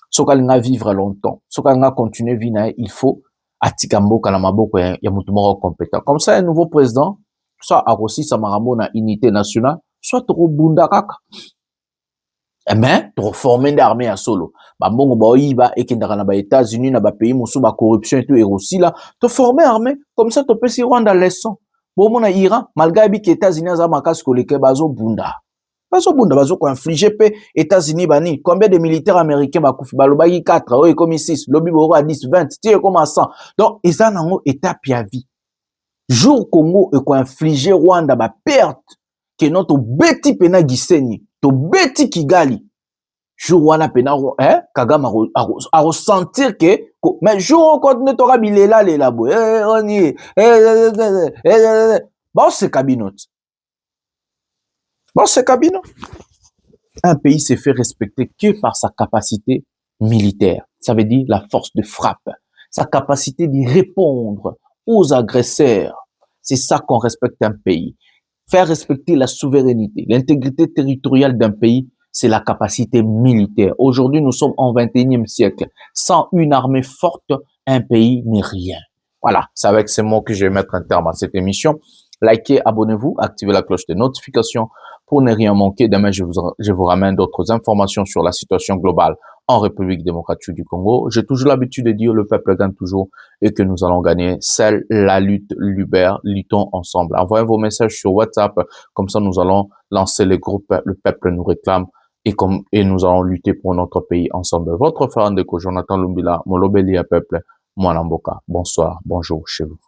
Soka linga vivre longtemps, soka linga continuer vivre, il faut atika mboka na maboko ya mutu moko compétent. Comme ça un nouveau président soit arrosi samarambo na unité nationale soit trop bunda kaka. Mais trop former d'armée à solo. Ba mbongo ba oyiba et kendaka na ba États-Unis na ba pays musu ba corruption et tout et aussi là, te former armée comme ça to peut si Rwanda leçon. Bon mon Iran malgré bi que États-Unis za makas ko leke bazo bunda. Bazo bunda bazo ko infliger pe États-Unis bani combien de militaires américains ba kufi balobaki 4 oyo comme 6 lobby boro à 10 20 tie comme à 100. Donc ils en ont étape ya vie. Jour Congo et ko infliger Rwanda ba perte que notre beti pena gisenyi to beti Kigali jour wana pena Kagame a ressentir que mais jour quand ne tora bilela lela bo on y bon c'est cabinet Un pays se fait respecter que par sa capacité militaire. Ça veut dire la force de frappe, sa capacité d'y répondre aux agresseurs. C'est ça qu'on respecte un pays. Faire respecter la souveraineté, l'intégrité territoriale d'un pays, c'est la capacité militaire. Aujourd'hui, nous sommes en 21e siècle. Sans une armée forte, un pays n'est rien. Voilà, c'est avec ces mots que je vais mettre un terme à cette émission. Likez, abonnez-vous, activez la cloche de notification pour ne rien manquer. Demain, je vous ramène d'autres informations sur la situation globale en République démocratique du Congo. J'ai toujours l'habitude de dire le peuple gagne toujours et que nous allons gagner. Seule la lutte libère, luttons ensemble. Envoyez vos messages sur WhatsApp, comme ça nous allons lancer les groupes, le peuple nous réclame et nous allons lutter pour notre pays ensemble. Votre frère Ndeko, Jonathan Lumbila, Molobeli à peuple, Mwanamboka. Bonsoir, bonjour chez vous.